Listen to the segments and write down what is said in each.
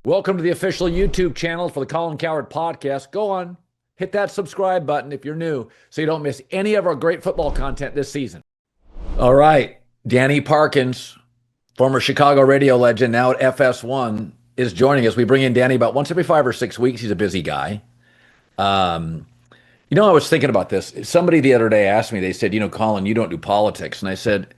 Welcome to the official YouTube channel for the Colin Cowherd podcast. Go on, hit that subscribe button if you're new so you don't miss any of our great football content this season. All right, Danny Parkins, former Chicago radio legend, now at FS1, is joining us. We bring in Danny about once every 5 or 6 weeks. He's a busy guy. I was thinking about this. Somebody the other day asked me, they said, Colin, you don't do politics. And I said,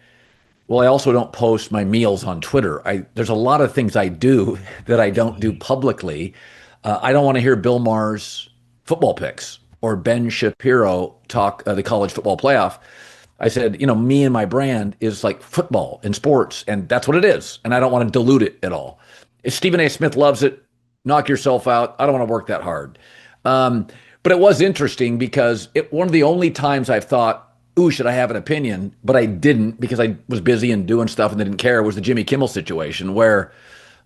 well, I also don't post my meals on Twitter. There's a lot of things I do that I don't do publicly. I don't want to hear Bill Maher's football picks or Ben Shapiro talk the college football playoff. I said, me and my brand is like football and sports, and that's what it is. And I don't want to dilute it at all. If Stephen A. Smith loves it, knock yourself out. I don't want to work that hard. But it was interesting because one of the only times I've thought, ooh, should I have an opinion? But I didn't because I was busy and doing stuff and didn't care, was the Jimmy Kimmel situation where,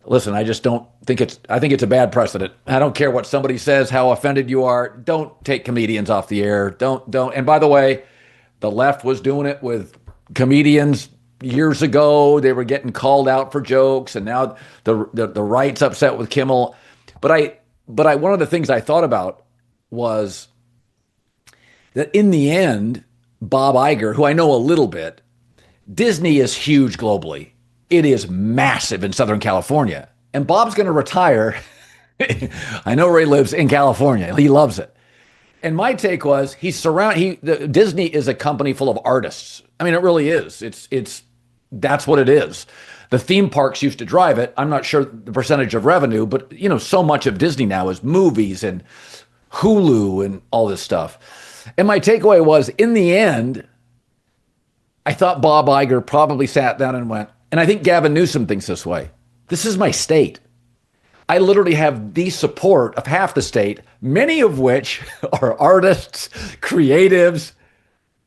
listen, I just don't think I think it's a bad precedent. I don't care what somebody says, how offended you are. Don't take comedians off the air. Don't. And by the way, the left was doing it with comedians years ago. They were getting called out for jokes, and now the right's upset with Kimmel. But one of the things I thought about was that in the end, Bob Iger, who I know a little bit, Disney is huge globally. It is massive in Southern California. And Bob's going to retire. I know where he lives, in California. He loves it. And my take was Disney is a company full of artists. I mean, it really is. That's what it is. The theme parks used to drive it. I'm not sure the percentage of revenue, but so much of Disney now is movies and Hulu and all this stuff. And my takeaway was, in the end, I thought Bob Iger probably sat down and went, and I think Gavin Newsom thinks this way, this is my state. I literally have the support of half the state, many of which are artists, creatives.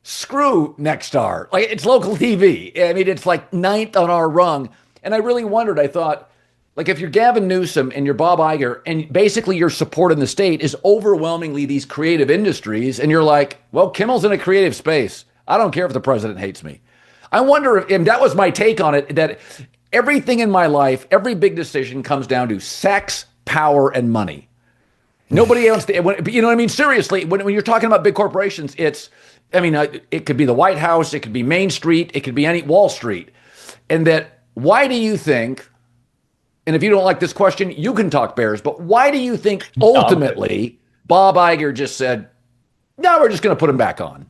Screw Nexstar. Like, it's local TV. I mean, it's like ninth on our rung. And I really wondered, I thought, like, if you're Gavin Newsom and you're Bob Iger and basically your support in the state is overwhelmingly these creative industries, and you're like, well, Kimmel's in a creative space. I don't care if the president hates me. I wonder if, and that was my take on it, that everything in my life, every big decision comes down to sex, power, and money. Nobody else, you know what I mean? Seriously, when you're talking about big corporations, it could be the White House, it could be Main Street, it could be any Wall Street. And that, why do you think, and if you don't like this question, you can talk Bears, but why do you think ultimately Bob Iger just said, no, we're just going to put him back on?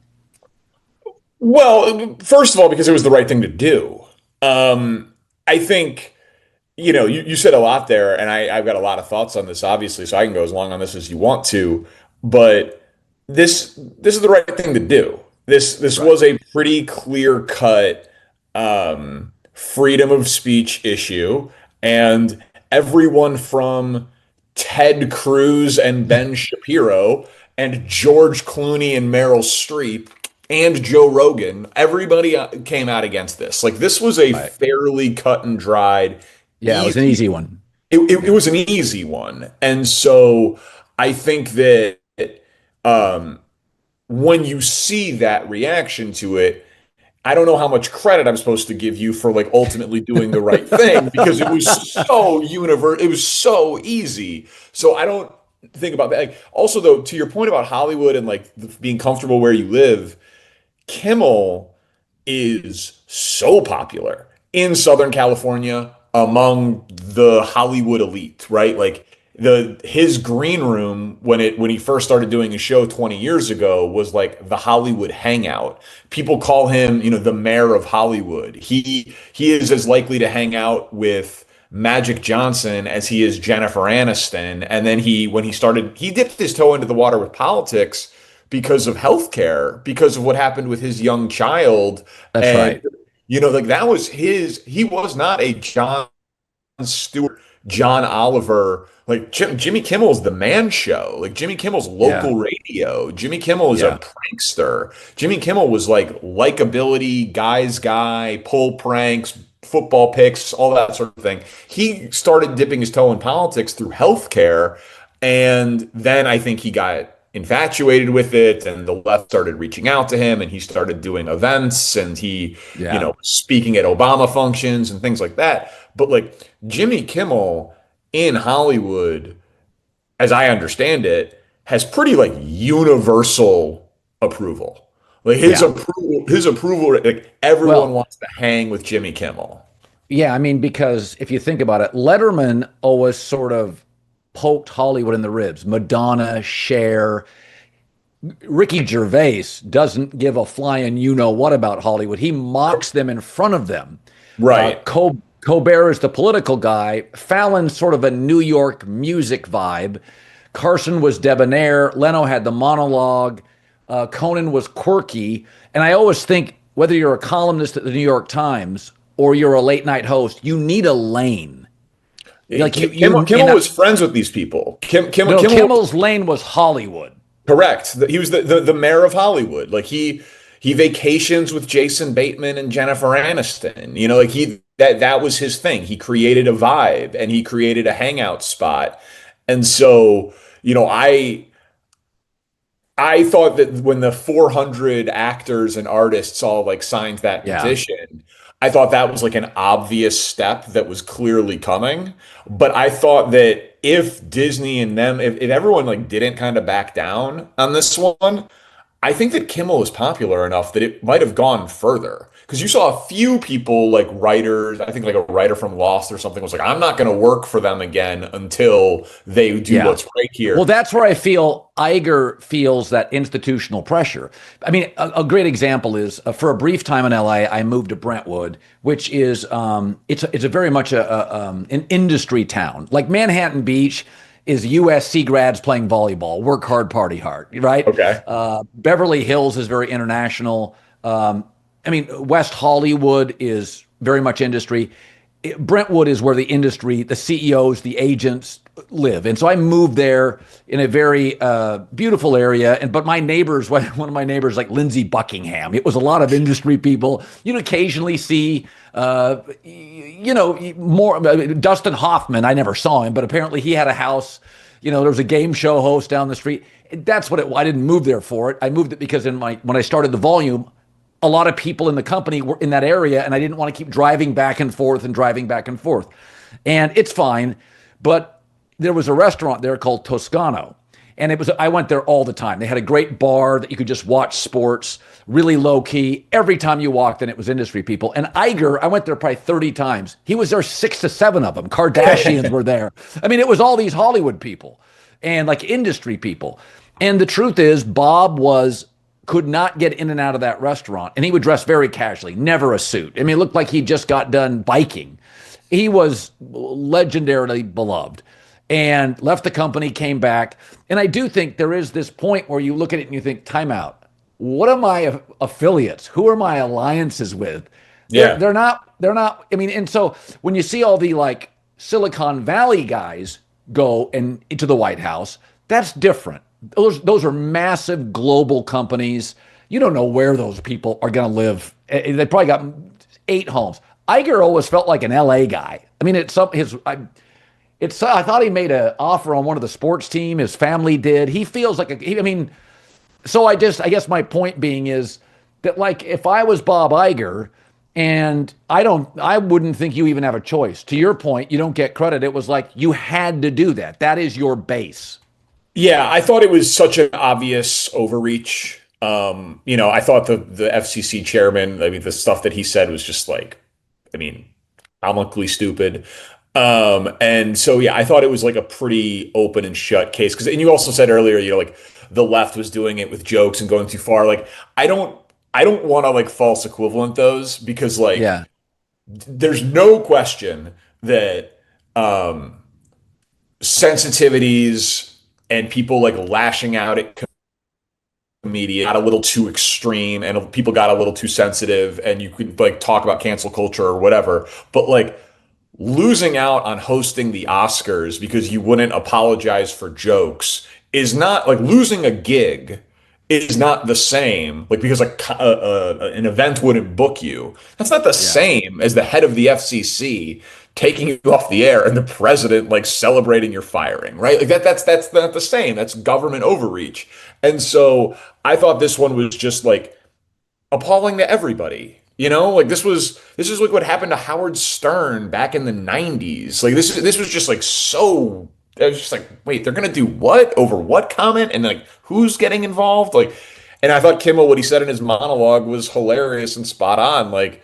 Well, first of all, because it was the right thing to do. I think, you said a lot there, and I've got a lot of thoughts on this, obviously, so I can go as long on this as you want to. But this is the right thing to do. This right. Was a pretty clear-cut freedom of speech issue, and everyone from Ted Cruz and Ben Shapiro and George Clooney and Meryl Streep and Joe Rogan, everybody came out against this. Like, this was a fairly cut and dried. Yeah, it was an easy one. It was an easy one. And so I think that when you see that reaction to it, I don't know how much credit I'm supposed to give you for like ultimately doing the right thing, because it was so it was so easy. So I don't think about that. Like, also, though, to your point about Hollywood and like being comfortable where you live, Kimmel is so popular in Southern California among the Hollywood elite, right? Like, his green room when he first started doing a show 20 years ago was like the Hollywood hangout. People call him, the mayor of Hollywood. He is as likely to hang out with Magic Johnson as he is Jennifer Aniston. And then he dipped his toe into the water with politics because of healthcare, because of what happened with his young child. That's right. That was he was not a Jon Stewart, John Oliver. Like, Jimmy Kimmel's the man show. Like, Jimmy Kimmel's local radio. Jimmy Kimmel is a prankster. Jimmy Kimmel was like likability, guy's guy, pull pranks, football picks, all that sort of thing. He started dipping his toe in politics through healthcare, and then I think he got infatuated with it, and the left started reaching out to him, and he started doing events, and he, speaking at Obama functions and things like that. But like, Jimmy Kimmel in Hollywood, as I understand it, has pretty like universal approval. Like Yeah. his approval, like everyone Well, wants to hang with Jimmy Kimmel. yeah, I mean, because if you think about it, Letterman always sort of poked Hollywood in the ribs. Madonna, Cher, Ricky Gervais doesn't give a flying you know what about Hollywood. He mocks them in front of them. Right. Colbert is the political guy. Fallon's sort of a New York music vibe. Carson was debonair. Leno had the monologue. Conan was quirky. And I always think whether you're a columnist at the New York Times or you're a late night host, you need a lane. Like Kimmel was friends with these people. no, Kimmel, Kimmel's lane was Hollywood. correct. He was the mayor of Hollywood. Like he vacations with Jason Bateman and Jennifer Aniston. You know, like that was his thing. He created a vibe and he created a hangout spot. And so, you know, I thought that when the 400 actors and artists all like signed that Yeah. petition, I thought that was like an obvious step that was clearly coming. But I thought that if Disney and them, if everyone like didn't kind of back down on this one, I think that Kimmel is popular enough that it might have gone further. Because you saw a few people like writers, I think like a writer from Lost or something was like, I'm not going to work for them again until they do Yeah. what's right here. Well, that's where I feel Iger feels that institutional pressure. I mean, a great example is for a brief time in LA, I moved to Brentwood, which is it's a very much an industry town. Like Manhattan Beach is USC grads playing volleyball, work hard, party hard, right? Okay. Beverly Hills is very international. I mean, West Hollywood is very much industry. Brentwood is where the industry, the CEOs, the agents live. And so I moved there in a very beautiful area. And but my neighbors, one of my neighbors, like Lindsey Buckingham, it was a lot of industry people. You'd occasionally see, more Dustin Hoffman. I never saw him, but apparently he had a house. You know, there was a game show host down the street. That's what it. I didn't move there for it. I moved it because when I started the volume, a lot of people in the company were in that area, and I didn't want to keep driving back and forth and driving back and forth. And it's fine, but there was a restaurant there called Toscano, and I went there all the time. They had a great bar that you could just watch sports, really low key. Every time you walked in, it was industry people. And Iger, I went there probably 30 times. He was there 6 to 7 of them. Kardashians were there. I mean, it was all these Hollywood people and like industry people. And the truth is, Bob could not get in and out of that restaurant. And he would dress very casually, never a suit. I mean, it looked like he just got done biking. He was legendarily beloved and left the company, came back. And I do think there is this point where you look at it and you think, time out. What are my affiliates? Who are my alliances with? Yeah. They're not, I mean, and so when you see all the like Silicon Valley guys go and into the White House, that's different. Those are massive global companies. You don't know where those people are going to live. They probably got 8 homes. Iger always felt like an LA guy. I mean, I thought he made an offer on one of the sports team. His family did. He feels like I mean, so I guess my point being is that like if I was Bob Iger and I wouldn't think you even have a choice. To your point, you don't get credit. It was like you had to do that. That is your base. Yeah, I thought it was such an obvious overreach. You know, I thought the FCC chairman, I mean, the stuff that he said was just like, I mean, comically stupid. And so yeah, I thought it was like a pretty open and shut case. And you also said earlier, you know, like the left was doing it with jokes and going too far. Like, I don't want to like false equivalent those because like Yeah. there's no question that sensitivities and people like lashing out at media got a little too extreme and people got a little too sensitive and you could like talk about cancel culture or whatever. But like losing out on hosting the Oscars because you wouldn't apologize for jokes is not like losing a gig is not the same like because an event wouldn't book you. That's not the Yeah. same as the head of the FCC taking you off the air and the president like celebrating your firing, right? Like that's not the same. That's government overreach. And so I thought this one was just like appalling to everybody. Like this is like what happened to Howard Stern back in the 90s. Like this was just like so I was just like, wait, they're gonna do what? Over what comment? And like who's getting involved? Like, and I thought Kimmel, what he said in his monologue was hilarious and spot on. Like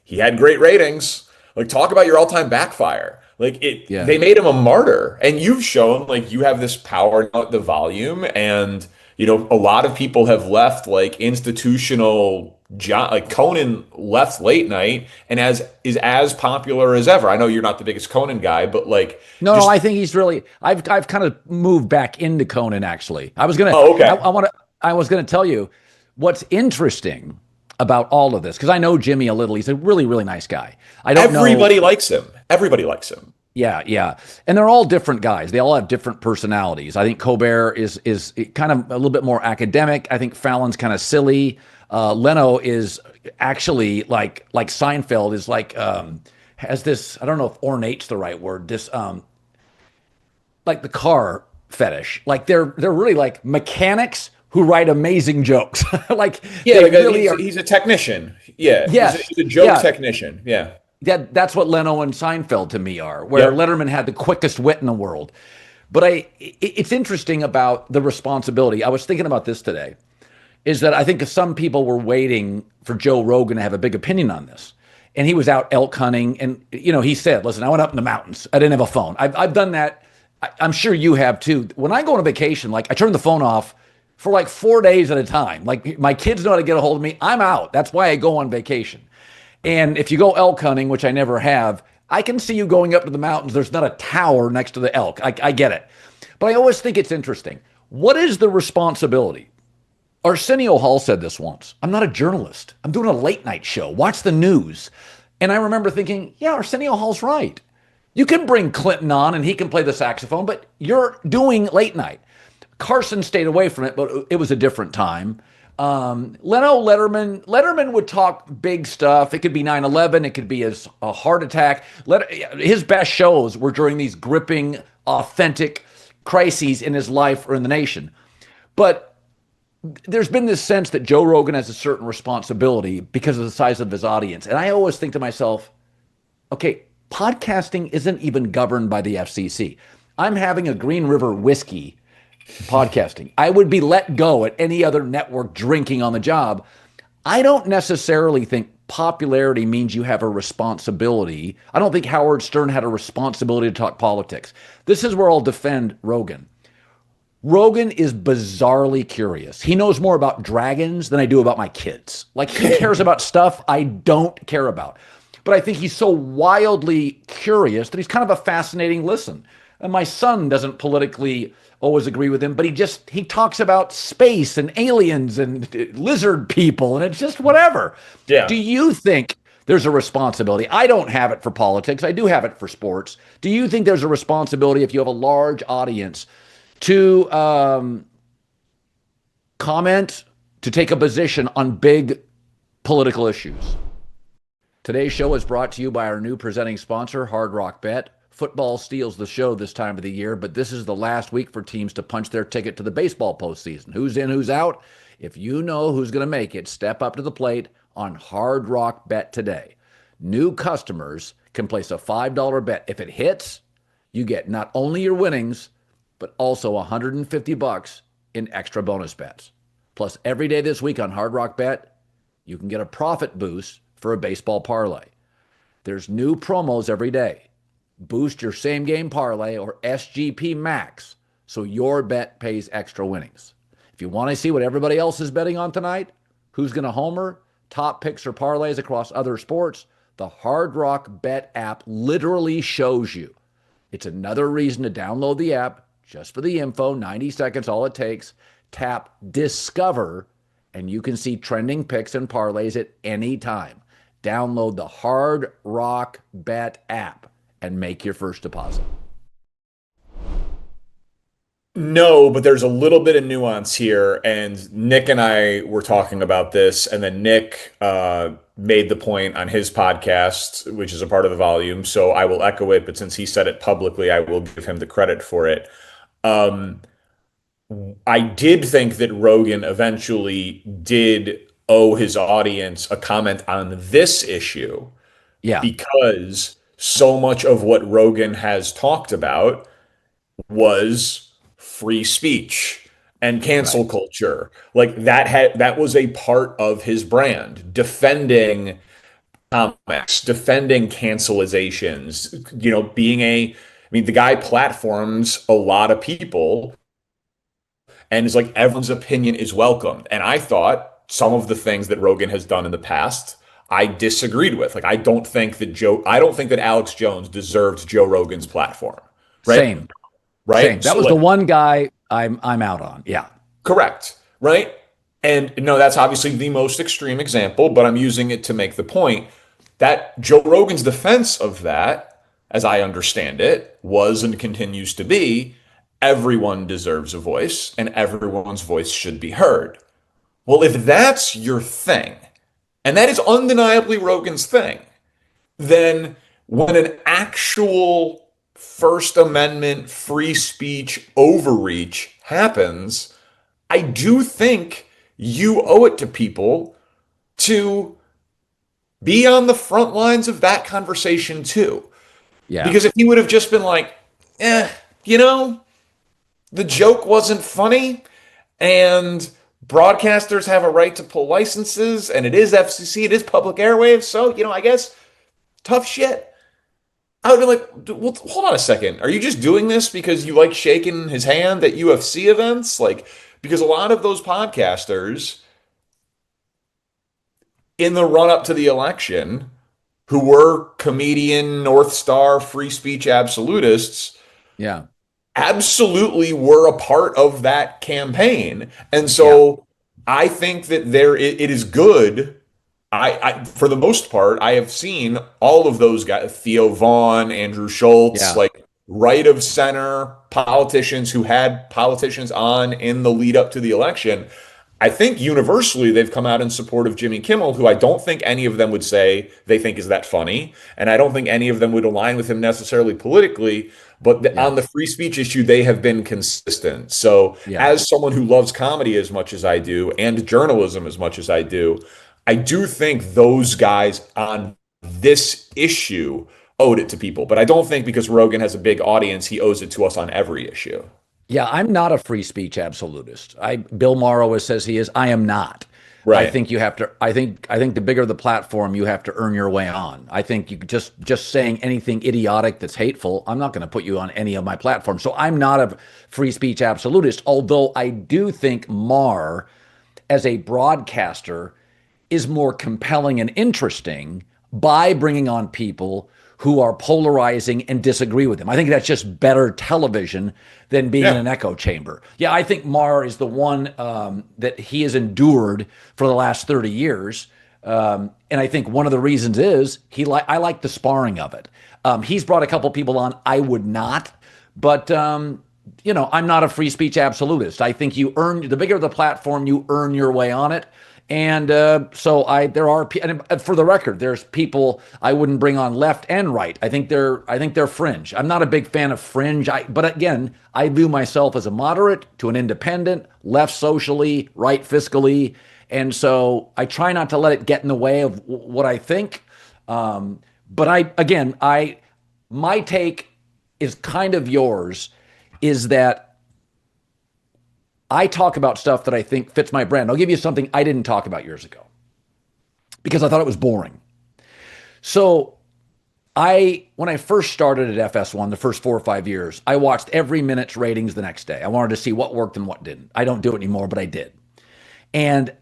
he had great ratings. Like talk about your all-time backfire. Like Yeah. they made him a martyr. And you've shown like you have this power now at the volume, and a lot of people have left like institutional John, like Conan left late night and is as popular as ever. I know you're not the biggest Conan guy, but like No, no, just I think he's really. I've kind of moved back into Conan. Actually, oh okay. I was gonna tell you what's interesting about all of this because I know Jimmy a little. He's a really really nice guy. I don't know. Everybody likes him. Everybody likes him. Yeah, yeah, and they're all different guys. They all have different personalities. I think Colbert is kind of a little bit more academic. I think Fallon's kind of silly. Leno is actually like Seinfeld is like has this. I don't know if ornate's the right word. This like the car fetish. Like they're really like mechanics who write amazing jokes. Like Yeah, they like really are. he's a technician. Yeah, Yes, he's a joke yeah. technician. Yeah. That's what Leno and Seinfeld to me are, where Yep. Letterman had the quickest wit in the world. But it's interesting about the responsibility. I was thinking about this today. Is that I think some people were waiting for Joe Rogan to have a big opinion on this. And he was out elk hunting. And, he said, listen, I went up in the mountains. I didn't have a phone. I've done that. I'm sure you have too. When I go on a vacation, like I turn the phone off for like 4 days at a time. Like my kids know how to get a hold of me. I'm out. That's why I go on vacation. And if you go elk hunting, which I never have, I can see you going up to the mountains. There's not a tower next to the elk. I get it. But I always think it's interesting. What is the responsibility? Arsenio Hall said this once. I'm not a journalist. I'm doing a late night show. Watch the news. And I remember thinking, yeah, Arsenio Hall's right. You can bring Clinton on and he can play the saxophone, but you're doing late night. Carson stayed away from it, but it was a different time. Letterman would talk big stuff. It could be 9/11. It could be a heart attack. His best shows were during these gripping, authentic crises in his life or in the nation. But there's been this sense that Joe Rogan has a certain responsibility because of the size of his audience. And I always think to myself, okay, podcasting isn't even governed by the FCC. I'm having a Green River whiskey podcasting. I would be let go at any other network drinking on the job. I don't necessarily think popularity means you have a responsibility. I don't think Howard Stern had a responsibility to talk politics. This is where I'll defend Rogan. Rogan is bizarrely curious. He knows more about dragons than I do about my kids. Like he cares about stuff I don't care about. But I think he's so wildly curious that he's kind of a fascinating listen. And my son doesn't politically always agree with him, but he talks about space and aliens and lizard people, and it's just whatever. Yeah. Do you think there's a responsibility? I don't have it for politics. I do have it for sports. Do you think there's a responsibility if you have a large audience to comment, to take a position on big political issues? Today's show is brought to you by our new presenting sponsor, Hard Rock Bet. Football steals the show this time of the year, but this is the last week for teams to punch their ticket to the baseball postseason. Who's in, who's out? If you know who's going to make it, step up to the plate on Hard Rock Bet today. New customers can place a $5 bet. If it hits, you get not only your winnings, but also $150 in extra bonus bets. Plus, every day this week on Hard Rock Bet, you can get a profit boost for a baseball parlay. There's new promos every day. Boost your same game parlay or SGP Max so your bet pays extra winnings. If you want to see what everybody else is betting on tonight, who's going to homer, top picks or parlays across other sports, the Hard Rock Bet app literally shows you. It's another reason to download the app just for the info. 90 seconds, all it takes. Tap Discover, and you can see trending picks and parlays at any time. Download the Hard Rock Bet app and make your first deposit. No, but there's a little bit of nuance here, and Nick and I were talking about this, and then Nick made the point on his podcast, which is a part of the volume, so I will echo it, but since he said it publicly, I will give him the credit for it. I did think that Rogan eventually did owe his audience a comment on this issue Yeah, because so much of what Rogan has talked about was free speech and right. cancel culture. Like that was a part of his brand, defending comics, defending cancelizations, being I mean, the guy platforms a lot of people and is like everyone's opinion is welcomed. And I thought some of the things that Rogan has done in the past, I disagreed with. Like I don't think that Alex Jones deserved Joe Rogan's platform. Right? Same, same. Right? That So was the like one guy I'm out on. Yeah, correct, right? And no, that's obviously the most extreme example, but I'm using it to make the point that Joe Rogan's defense of that, as I understand it, was and continues to be everyone deserves a voice and everyone's voice should be heard. Well, if that's your thing, and that is undeniably Rogan's thing, then when an actual First Amendment free speech overreach happens, I do think you owe it to people to be on the front lines of that conversation too. yeah, Because if he would have just been like, you know, the joke wasn't funny and broadcasters have a right to pull licenses and it is FCC, it is public airwaves. So, I guess tough shit. I would be like, well, hold on a second. Are you just doing this because you like shaking his hand at UFC events? Like, because a lot of those podcasters in the run up to the election who were comedian, North Star, free speech absolutists yeah, absolutely were a part of that campaign. And yeah, so I think that it is good. For the most part, I have seen all of those guys, Theo Vaughn, Andrew Schultz, yeah, like right of center politicians who had politicians on in the lead up to the election. I think universally they've come out in support of Jimmy Kimmel, who I don't think any of them would say they think is that funny. And I don't think any of them would align with him necessarily politically. But yeah, on the free speech issue, they have been consistent. So, yeah. as someone who loves comedy as much as I do and journalism as much as I do think those guys on this issue owed it to people. But I don't think because Rogan has a big audience, he owes it to us on every issue. Yeah, I'm not a free speech absolutist. Bill Maher always says he is. I am not. I Right. think you have to. I think the bigger the platform, you have to earn your way on. I think you just saying anything idiotic that's hateful, I'm not going to put you on any of my platforms. So I'm not a free speech absolutist. Although I do think Maher, as a broadcaster, is more compelling and interesting by bringing on people who are polarizing and disagree with him. I think that's just better television than being in Yeah. an echo chamber. Yeah, I think Maher is the one that he has endured for the last 30 years. And I think one of the reasons is I like the sparring of it. He's brought a couple people on I would not, but I'm not a free speech absolutist. I think you earn the bigger the platform, you earn your way on it. And there are, and for the record, there's people I wouldn't bring on left and right. I think they're fringe. I'm not a big fan of fringe. But again, I view myself as a moderate to an independent, left socially, right fiscally, and so I try not to let it get in the way of what I think. But my take is kind of yours, is that I talk about stuff that I think fits my brand. I'll give you something I didn't talk about years ago because I thought it was boring. So when I first started at FS1, the first 4 or 5 years, I watched every minute's ratings the next day. I wanted to see what worked and what didn't. I don't do it anymore, but I did. And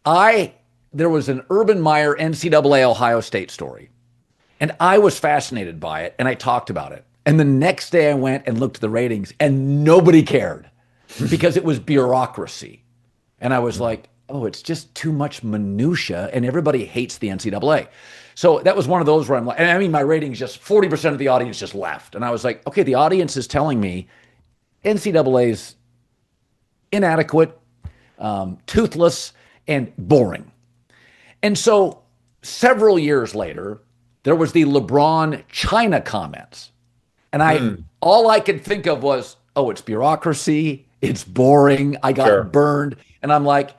there was an Urban Meyer NCAA Ohio State story, and I was fascinated by it, and I talked about it. And the next day I went and looked at the ratings, and nobody cared because it was bureaucracy. And I was like, oh, it's just too much minutia, and everybody hates the NCAA. So that was one of those where I'm like, and I mean, my ratings just 40% of the audience just left. And I was like, okay, the audience is telling me NCAA is inadequate, toothless, and boring. And so several years later, there was the LeBron China comments. And Hmm. all I could think of was, oh, it's bureaucracy. It's boring. I got Sure. burned. And I'm like,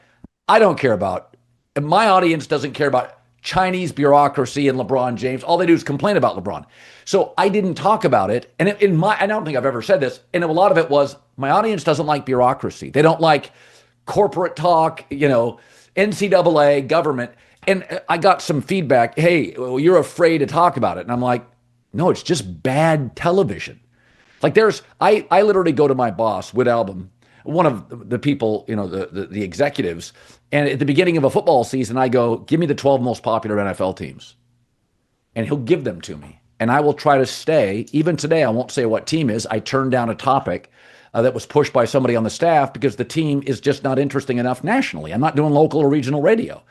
I don't care about my audience doesn't care about Chinese bureaucracy and LeBron James. All they do is complain about LeBron. So I didn't talk about it. And I don't think I've ever said this. And a lot of it was my audience doesn't like bureaucracy. They don't like corporate talk, NCAA, government. And I got some feedback. Hey, well, you're afraid to talk about it. And I'm like, no, it's just bad television. Like I literally go to my boss, Wood Album, one of the people, the executives. And at the beginning of a football season, I go, give me the 12 most popular NFL teams. And he'll give them to me. And I will try to stay. Even today, I won't say what team is. I turned down a topic that was pushed by somebody on the staff because the team is just not interesting enough nationally. I'm not doing local or regional radio.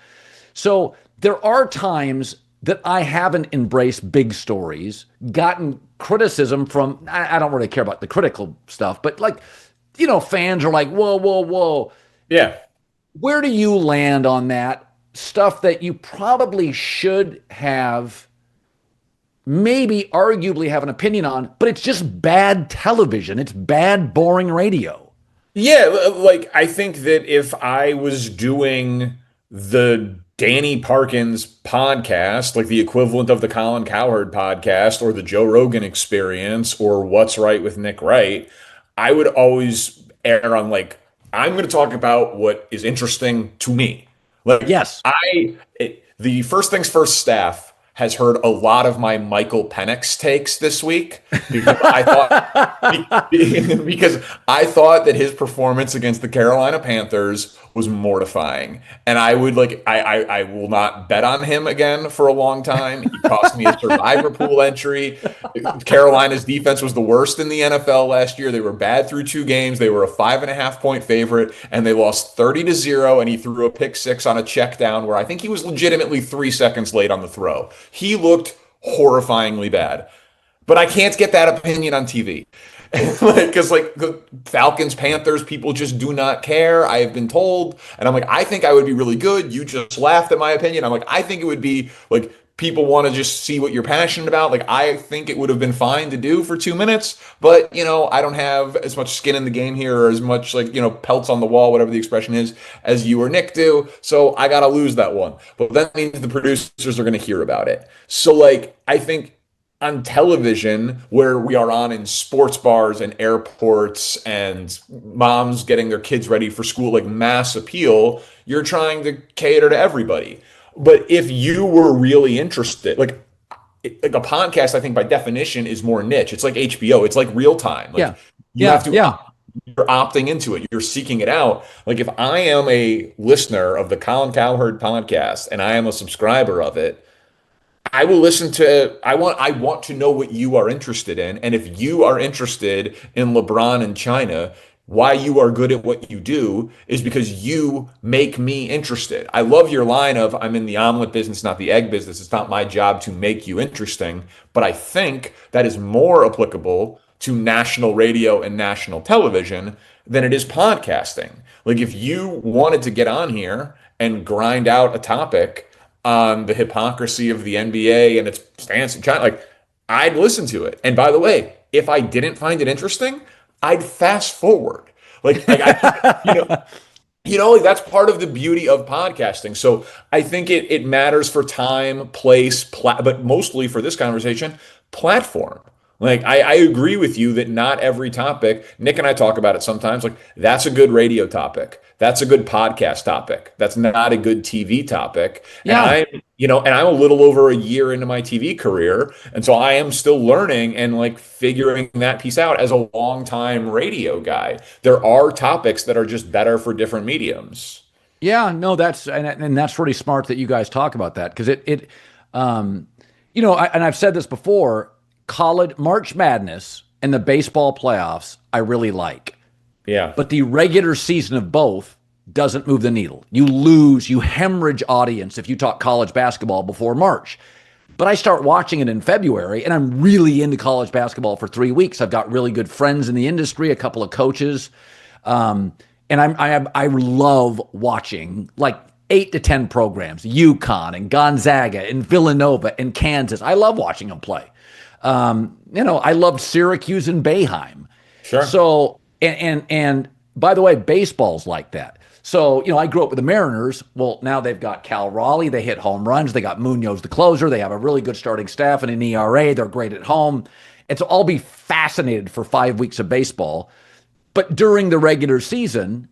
So there are times that I haven't embraced big stories, gotten criticism from, I don't really care about the critical stuff, but fans are like, whoa, whoa, whoa. Yeah. Where do you land on that stuff that you probably should have, maybe arguably have an opinion on, but it's just bad television. It's bad, boring radio. Yeah. I think that if I was doing the Danny Parkins podcast, like the equivalent of the Colin Cowherd podcast or the Joe Rogan experience or What's Right with Nick Wright, I would always err on I'm going to talk about what is interesting to me. Yes. The First Things First staff has heard a lot of my Michael Penix takes this week because I thought that his performance against the Carolina Panthers was mortifying. And I would I will not bet on him again for a long time. He cost me a survivor pool entry. Carolina's defense was the worst in the NFL last year. They were bad through 2 games. They were a 5.5-point favorite, and they lost 30-0. And he threw a pick 6 on a check down where I think he was legitimately 3 seconds late on the throw. He looked horrifyingly bad. But I can't get that opinion on TV. Because the Falcons, Panthers, people just do not care. I have been told. And I'm I think I would be really good. You just laughed at my opinion. I'm I think it would be people want to just see what you're passionate about. I think it would have been fine to do for 2 minutes, but I don't have as much skin in the game here or as much pelts on the wall, whatever the expression is, as you or Nick do. So I got to lose that one. But that means the producers are going to hear about it. So I think on television, where we are on in sports bars and airports and moms getting their kids ready for school, mass appeal, you're trying to cater to everybody. But if you were really interested, a podcast, I think by definition is more niche. It's like HBO. It's like real time. You have to, you're opting into it. You're seeking it out. If I am a listener of the Colin Cowherd podcast and I am a subscriber of it, I will listen to, I want to know what you are interested in. And if you are interested in LeBron and China, why you are good at what you do is because you make me interested. I love your line of, I'm in the omelet business, not the egg business. It's not my job to make you interesting. But I think that is more applicable to national radio and national television than it is podcasting. If you wanted to get on here and grind out a topic on the hypocrisy of the NBA and its stance in China, I'd listen to it. And by the way, if I didn't find it interesting, I'd fast forward. That's part of the beauty of podcasting. So I think it matters for time, place, but mostly for this conversation, platform. I agree with you that not every topic, Nick and I talk about it sometimes, that's a good radio topic. That's a good podcast topic. That's not a good TV topic. Yeah. And I'm a little over a year into my TV career. And so I am still learning and figuring that piece out as a longtime radio guy. There are topics that are just better for different mediums. Yeah, no, that's really smart that you guys talk about that because and I've said this before, college March Madness and the baseball playoffs, I really like. Yeah. But the regular season of both doesn't move the needle. You hemorrhage audience if you talk college basketball before March. But I start watching it in February, and I'm really into college basketball for 3 weeks. I've got really good friends in the industry, a couple of coaches. And I love watching 8 to 10 programs, UConn and Gonzaga and Villanova and Kansas. I love watching them play. I loved Syracuse and Boeheim. Sure. So, and by the way, baseball's like that. So, I grew up with the Mariners. Well, now they've got Cal Raleigh. They hit home runs. They got Munoz, the closer. They have a really good starting staff and an ERA. They're great at home. And so I'll be fascinated for 5 weeks of baseball. But during the regular season,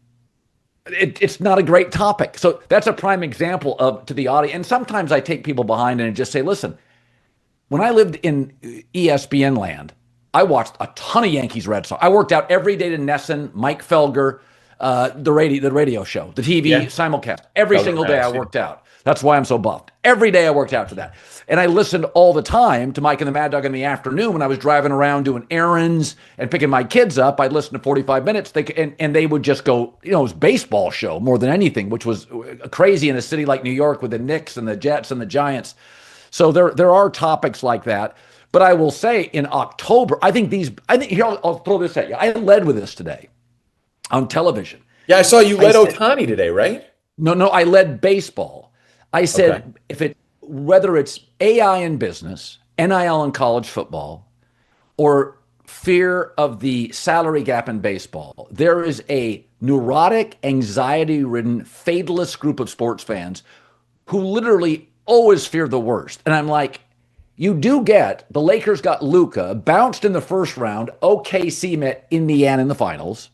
it's not a great topic. So that's a prime example of to the audience. And sometimes I take people behind and just say, listen, when I lived in ESPN land, I watched a ton of Yankees Red Sox. I worked out every day to Nesson, Mike Felger, the radio show, the TV simulcast. Every single day I worked out. That's why I'm so buffed. Every day I worked out to that. And I listened all the time to Mike and the Mad Dog in the afternoon when I was driving around doing errands and picking my kids up. I'd listen to 45 minutes and they would just go, it was baseball show more than anything, which was crazy in a city like New York with the Knicks and the Jets and the Giants. So there are topics like that. But I will say in October, I think here, I'll throw this at you. I led with this today on television. Yeah, I saw you led Ohtani today, right? No, I led baseball. I said, whether it's AI in business, NIL in college football, or fear of the salary gap in baseball, there is a neurotic, anxiety-ridden, fatalist group of sports fans who literally always fear the worst. And I'm like, you do get, the Lakers got Luka, bounced in the first round, OKC met Indiana in the finals.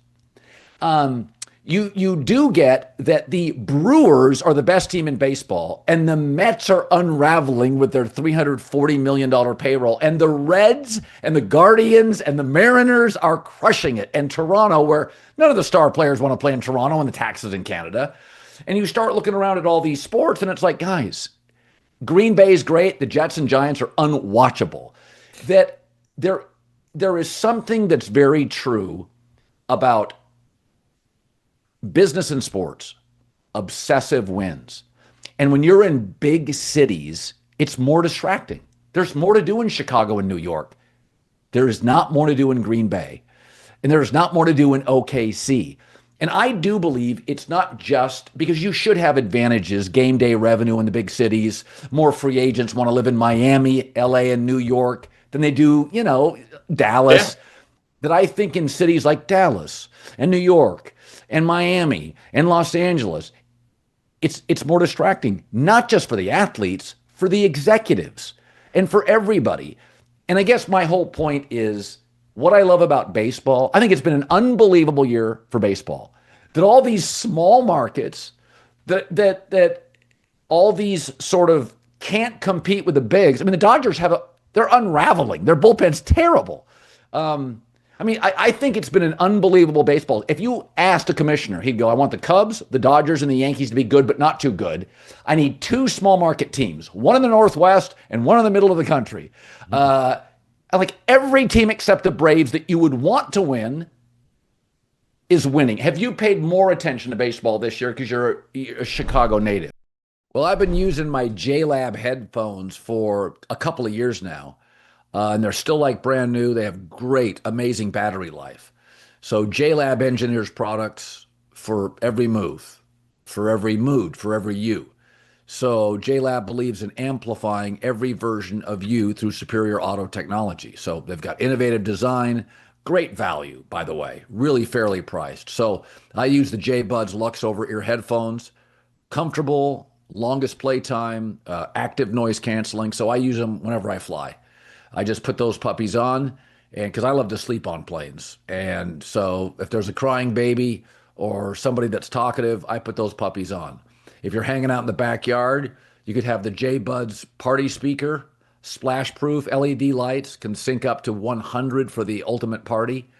You do get that the Brewers are the best team in baseball, and the Mets are unraveling with their $340 million payroll, and the Reds and the Guardians and the Mariners are crushing it, and Toronto, where none of the star players want to play in Toronto and the taxes in Canada. And you start looking around at all these sports, and it's like, guys, Green Bay's great. The Jets and Giants are unwatchable. That there is something that's very true about business and sports, obsessive wins. And when you're in big cities, it's more distracting. There's more to do in Chicago and New York. There is not more to do in Green Bay. And there's not more to do in OKC. And I do believe it's not just because you should have advantages, game day revenue in the big cities. More free agents want to live in Miami, LA, and New York than they do, Dallas. Yeah. That I think in cities like Dallas and New York and Miami and Los Angeles, it's more distracting, not just for the athletes, for the executives and for everybody. And I guess my whole point is what I love about baseball. I think it's been an unbelievable year for baseball. That all these small markets, that all these sort of can't compete with the bigs. I mean, the Dodgers they're unraveling. Their bullpen's terrible. I think it's been an unbelievable baseball. If you asked a commissioner, he'd go, I want the Cubs, the Dodgers, and the Yankees to be good, but not too good. I need two small market teams, one in the Northwest and one in the middle of the country. Like every team except the Braves that you would want to win is winning. Have you paid more attention to baseball this year because you're a Chicago native? Well, I've been using my JLAB headphones for a couple of years now. And they're still like brand new. They have great, amazing battery life. So JLAB engineers products for every move, for every mood, for every you. So JLAB believes in amplifying every version of you through superior auto technology. So they've got innovative design, great value, by the way, really fairly priced. So I use the J-Buds Lux over-ear headphones, comfortable, longest playtime, active noise canceling. So I use them whenever I fly. I just put those puppies on, and because I love to sleep on planes. And so if there's a crying baby or somebody that's talkative, I put those puppies on. If you're hanging out in the backyard, you could have the J-Buds party speaker, splash-proof LED lights, can sync up to 100 for the ultimate party.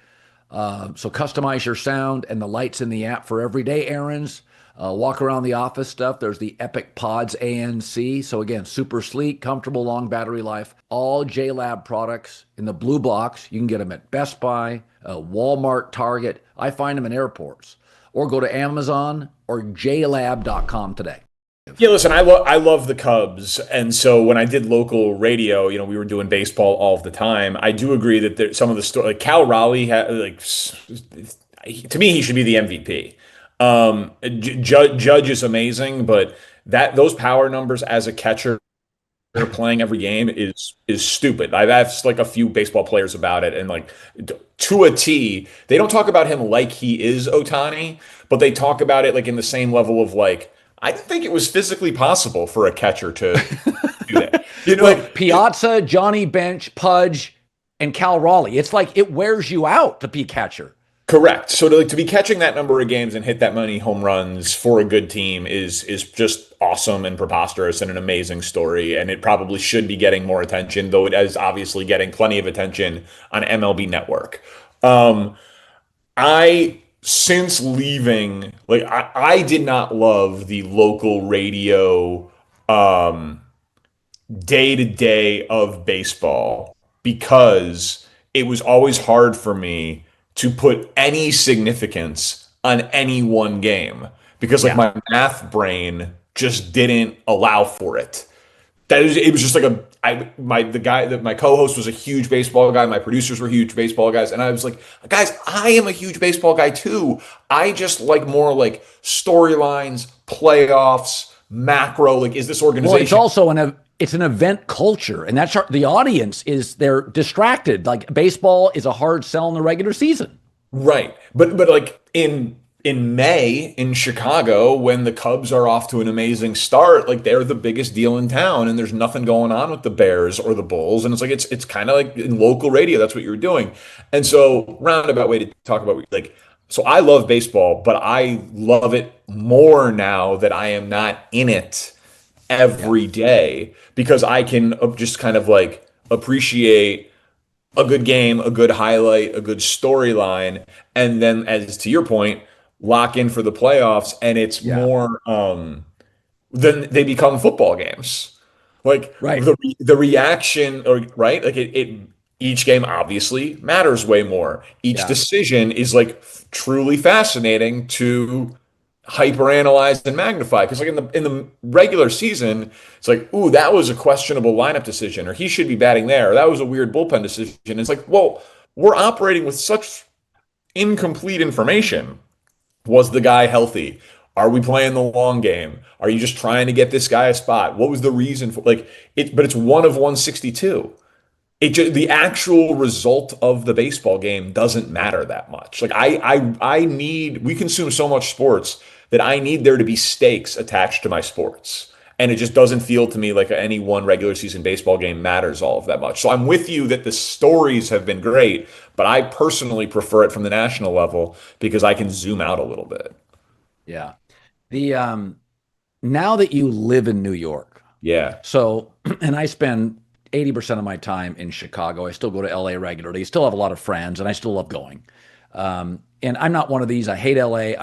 So customize your sound and the lights in the app for everyday errands. Walk around the office stuff. There's the Epic Pods ANC. So again, super sleek, comfortable, long battery life. All JLAB products in the blue box. You can get them at Best Buy, Walmart, Target. I find them in airports. Or go to Amazon or JLAB.com today. Yeah, listen, I love the Cubs, and so when I did local radio, we were doing baseball all of the time. I do agree that some of the story, like Cal Raleigh, to me, he should be the MVP. Judge is amazing, but those power numbers as a catcher playing every game is stupid. I've asked like a few baseball players about it, and like to a T, they don't talk about him like he is Otani, but they talk about it like in the same level of like, I didn't think it was physically possible for a catcher to do that. You Well, know, Piazza, Johnny Bench, Pudge, and Cal Raleigh. It's like it wears you out to be catcher. correct. So to be catching that number of games and hit that many home runs for a good team is just awesome and preposterous and an amazing story. And it probably should be getting more attention, though it is obviously getting plenty of attention on MLB Network. Um, I since leaving, like I did not love the local radio um day to day of baseball because it was always hard for me to put any significance on any one game because like Yeah. my math brain just didn't allow for it. That is, it was just like a I my the guy that my co-host was a huge baseball guy, my producers were huge baseball guys, and I was like, guys, I am a huge baseball guy too. I just like more like storylines, playoffs, macro, like is this Well, it's organization also it's an event culture, and the audience is they're distracted. Like baseball is a hard sell in the regular season. right? But like in May in Chicago, when the Cubs are off to an amazing start, like they're the biggest deal in town, and there's nothing going on with the Bears or the Bulls, and it's like it's kind of like in local radio, that's what you're doing. And so roundabout way to talk about like so I love baseball, but I love it more now that I am not in it Yeah. every day because I can just kind of like appreciate a good game, a good highlight, a good storyline, and then as to your point, lock in for the playoffs, and it's Yeah. more then they become football games. Like Right. the reaction or right, like it each game obviously matters way more. Each Yeah. decision is like truly fascinating to hyper analyze and magnify because like in the regular season it's like ooh that was a questionable lineup decision or he should be batting there or that was a weird bullpen decision. It's like well we're operating with such incomplete information. Was the guy healthy? Are we playing the long game? Are you just trying to get this guy a spot? What was the reason for like it? But it's one of 162. It just, the actual result of the baseball game doesn't matter that much. Like I need we consume so much sports that I need there to be stakes attached to my sports. And it just doesn't feel to me like any one regular season baseball game matters all of that much. So I'm with you that the stories have been great, but I personally prefer it from the national level because I can zoom out a little bit. Yeah. The Now that you live in New York, Yeah. so and I spend 80% of my time in Chicago. I still go to LA regularly. Still have a lot of friends, and I still love going. And I'm not one of these. I hate LA.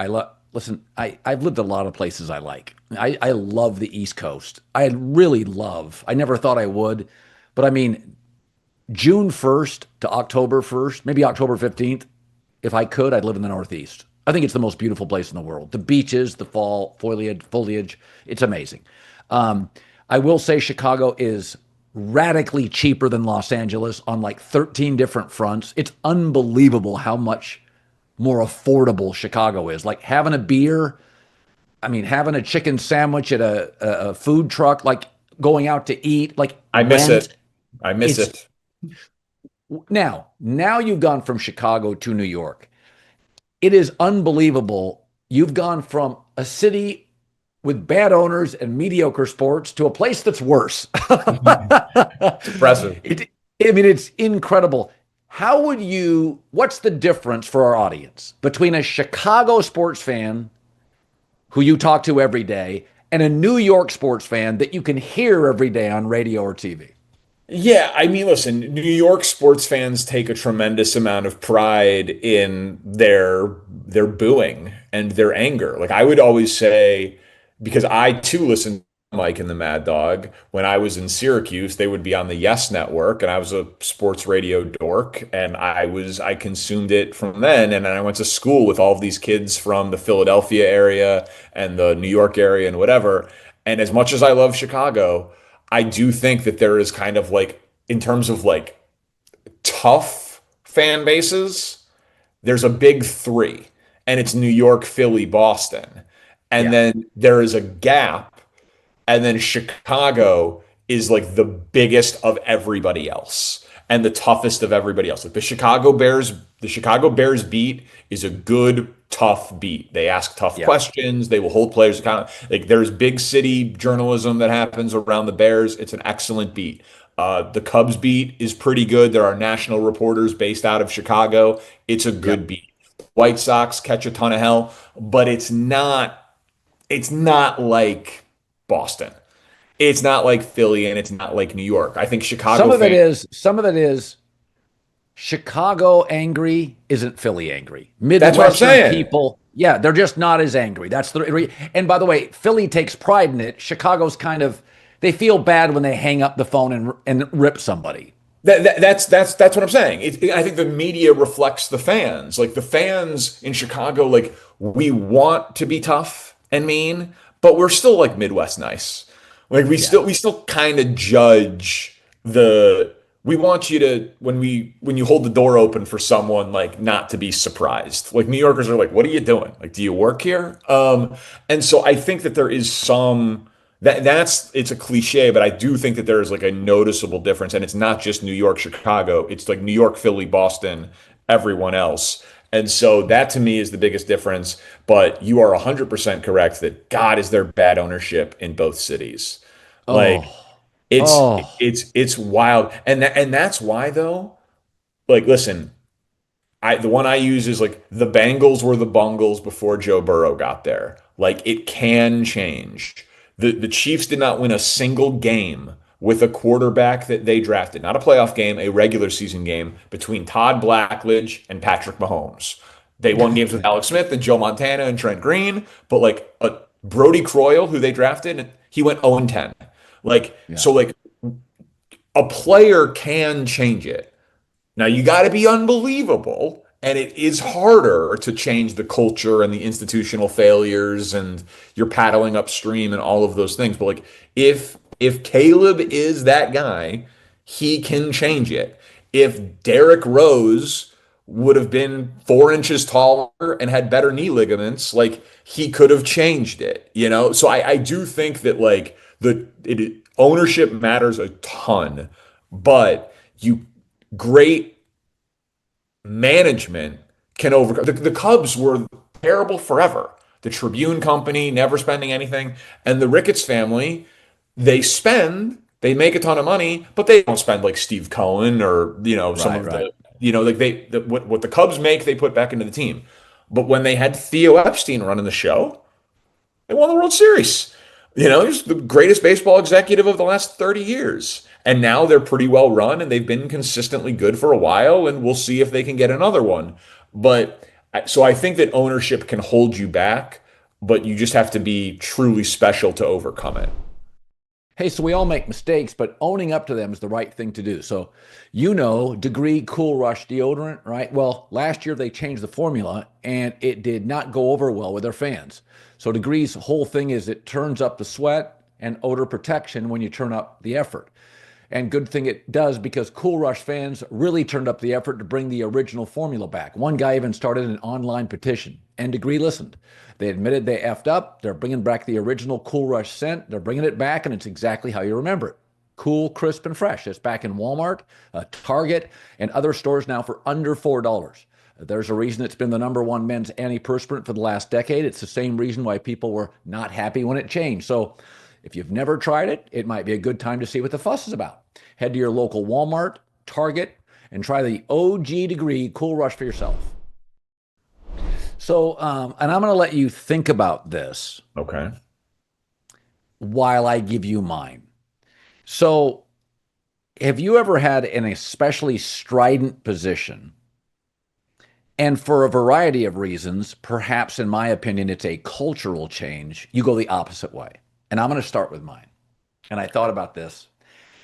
Listen. I've lived a lot of places I like. I love the East Coast. I really love. I never thought I would, but I mean, June 1st to October 1st, maybe October 15th. If I could, I'd live in the Northeast. I think it's the most beautiful place in the world. The beaches, the fall foliage, it's amazing. Um, I will say Chicago is radically cheaper than Los Angeles on like 13 different fronts. It's unbelievable how much more affordable Chicago is. Like having a beer, I mean, having a chicken sandwich at a food truck, like going out to eat, like I miss rent. it. I miss It's it. now you've gone from Chicago to New York. It is unbelievable. You've gone from a city with bad owners and mediocre sports to a place that's worse. It's impressive. it, I mean, it's incredible. What's the difference for our audience between a Chicago sports fan who you talk to every day and a New York sports fan that you can hear every day on radio or TV? Yeah, I mean, listen, New York sports fans take a tremendous amount of pride in their booing and their anger. Like I would always say, because I too listened to Mike and the Mad Dog when I was in Syracuse, they would be on the Yes Network, and I was a sports radio dork, and I consumed it from then, and then I went to school with all of these kids from the Philadelphia area and the New York area and whatever. And as much as I love Chicago. I do think that there is kind of like, in terms of like tough fan bases, there's a big three, and it's New York, Philly, Boston. And Yeah. then there is a gap, and then Chicago is like the biggest of everybody else and the toughest of everybody else. Like the Chicago Bears beat is a good, tough beat. They ask tough Yeah. questions. They will hold players accountable. Like there's big city journalism that happens around the Bears. It's an excellent beat. The Cubs beat is pretty good. There are national reporters based out of Chicago. It's a good Yep. beat. White Sox catch a ton of hell, but it's not like Boston. It's not like Philly and it's not like New York. I think Some Chicago of it fans, is, some of it is Chicago angry isn't Philly angry. that's what I'm Midwestern saying. people, yeah, they're just not as angry. That's and by the way, Philly takes pride in it. Chicago's kind of they feel bad when they hang up the phone and rip somebody. That's what I'm saying. I think the media reflects the fans. Like the fans in Chicago, like we want to be tough and mean, but we're still like Midwest nice. Like Yeah. we still kind of judge the. We want you to when you hold the door open for someone like not to be surprised. Like New Yorkers are like, what are you doing? Like, do you work here? And so I think that there is some. That's it's a cliche, but I do think that there is like a noticeable difference, and it's not just New York, Chicago. It's like New York, Philly, Boston, everyone else. And so that to me is the biggest difference. But you are 100% correct that God is there bad ownership in both cities. Like Oh, it's oh, it's wild, and that's why though. Like, listen, the one I use is like the Bengals were the Bungles before Joe Burrow got there. Like it can change. The Chiefs did not win a single game with a quarterback that they drafted, not a playoff game, a regular season game between Todd Blackledge and Patrick Mahomes. They won games with Alex Smith and Joe Montana and Trent Green, but like Brody Croyle, who they drafted, he went 0-10. Like yeah. so, like a player can change it. Now you got to be unbelievable, and it is harder to change the culture and the institutional failures, and you're paddling upstream and all of those things. But like, if Caleb is that guy, he can change it. If Derrick Rose would have been 4 inches taller and had better knee ligaments, like he could have changed it, you know? So I do think that like ownership matters a ton, but you great management can overcome. The Cubs were terrible forever. The Tribune Company never spending anything, and the Ricketts family, they make a ton of money, but they don't spend like Steve Cohen or some Right, of right. like what the Cubs make they put back into the team. But when they had Theo Epstein running the show, they won the World Series. He's the greatest baseball executive of the last 30 years. And now they're pretty well run and they've been consistently good for a while. And we'll see if they can get another one. But so I think that ownership can hold you back, but you just have to be truly special to overcome it. Hey, so we all make mistakes, but owning up to them is the right thing to do. So, Degree Cool Rush deodorant, right? Well, last year they changed the formula and it did not go over well with their fans. So, Degree's whole thing is it turns up the sweat and odor protection when you turn up the effort. And good thing it does because Cool Rush fans really turned up the effort to bring the original formula back. One guy even started an online petition, and Degree listened. They admitted they effed up. They're bringing back the original Cool Rush scent. They're bringing it back, and it's exactly how you remember it. Cool, crisp, and fresh. It's back in Walmart, Target, and other stores now for under $4. There's a reason it's been the number one men's antiperspirant for the last decade. It's the same reason why people were not happy when it changed. So if you've never tried it, it might be a good time to see what the fuss is about. Head to your local Walmart, Target, and try the OG Degree Cool Rush for yourself. So, and I'm going to let you think about this Okay. while I give you mine. So, have you ever had an especially strident position? And for a variety of reasons, perhaps in my opinion, it's a cultural change, you go the opposite way. And I'm going to start with mine. And I thought about this.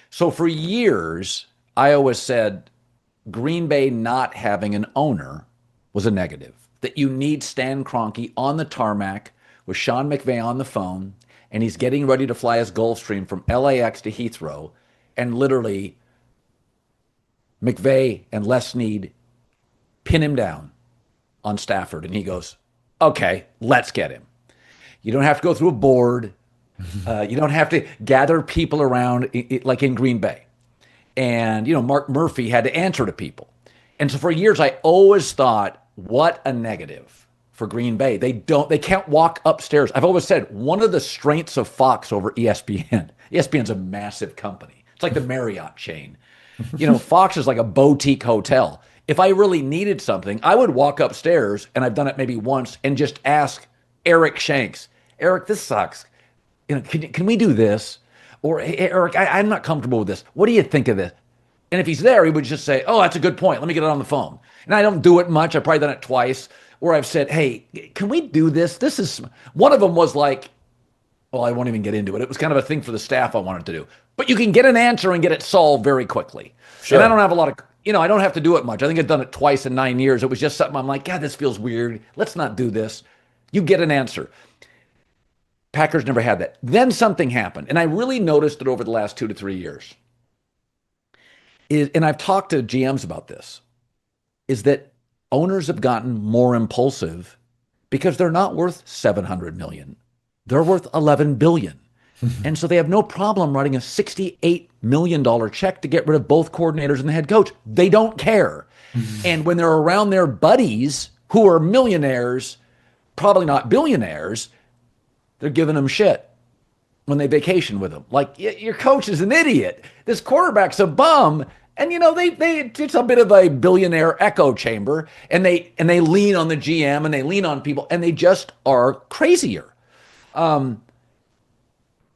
So, for years, I always said Green Bay not having an owner was a negative. That you need Stan Kroenke on the tarmac with Sean McVay on the phone, and he's getting ready to fly his Gulfstream from LAX to Heathrow, and literally McVay and Les Snead pin him down on Stafford, and he goes, "Okay, let's get him." You don't have to go through a board. You don't have to gather people around like in Green Bay. And, Mark Murphy had to answer to people. And so for years, I always thought, what a negative for Green Bay. They can't walk upstairs. I've always said one of the strengths of Fox over ESPN, ESPN's a massive company. It's like the Marriott chain. Fox is like a boutique hotel. If I really needed something, I would walk upstairs, and I've done it maybe once, and just ask Eric Shanks, Eric, this sucks. Can we do this? Or, hey, Eric, I'm not comfortable with this. What do you think of this? And if he's there, he would just say, oh, that's a good point. Let me get it on the phone. And I don't do it much. I've probably done it twice where I've said, hey, can we do this? One of them was like, well, I won't even get into it. It was kind of a thing for the staff I wanted to do. But you can get an answer and get it solved very quickly. Sure. And I don't have a lot of, I don't have to do it much. I think I've done it twice in 9 years. It was just something I'm like, God, this feels weird. Let's not do this. You get an answer. Packers never had that. Then something happened. And I really noticed it over the last 2 to 3 years. And I've talked to GMs about this, is that owners have gotten more impulsive because they're not worth $700 million. They're worth $11 billion. And so they have no problem writing a $68 million check to get rid of both coordinators and the head coach. They don't care. And when they're around their buddies who are millionaires, probably not billionaires, they're giving them shit when they vacation with them. Like, your coach is an idiot. This quarterback's a bum. And, it's a bit of a billionaire echo chamber, and they lean on the GM and they lean on people, and they just are crazier.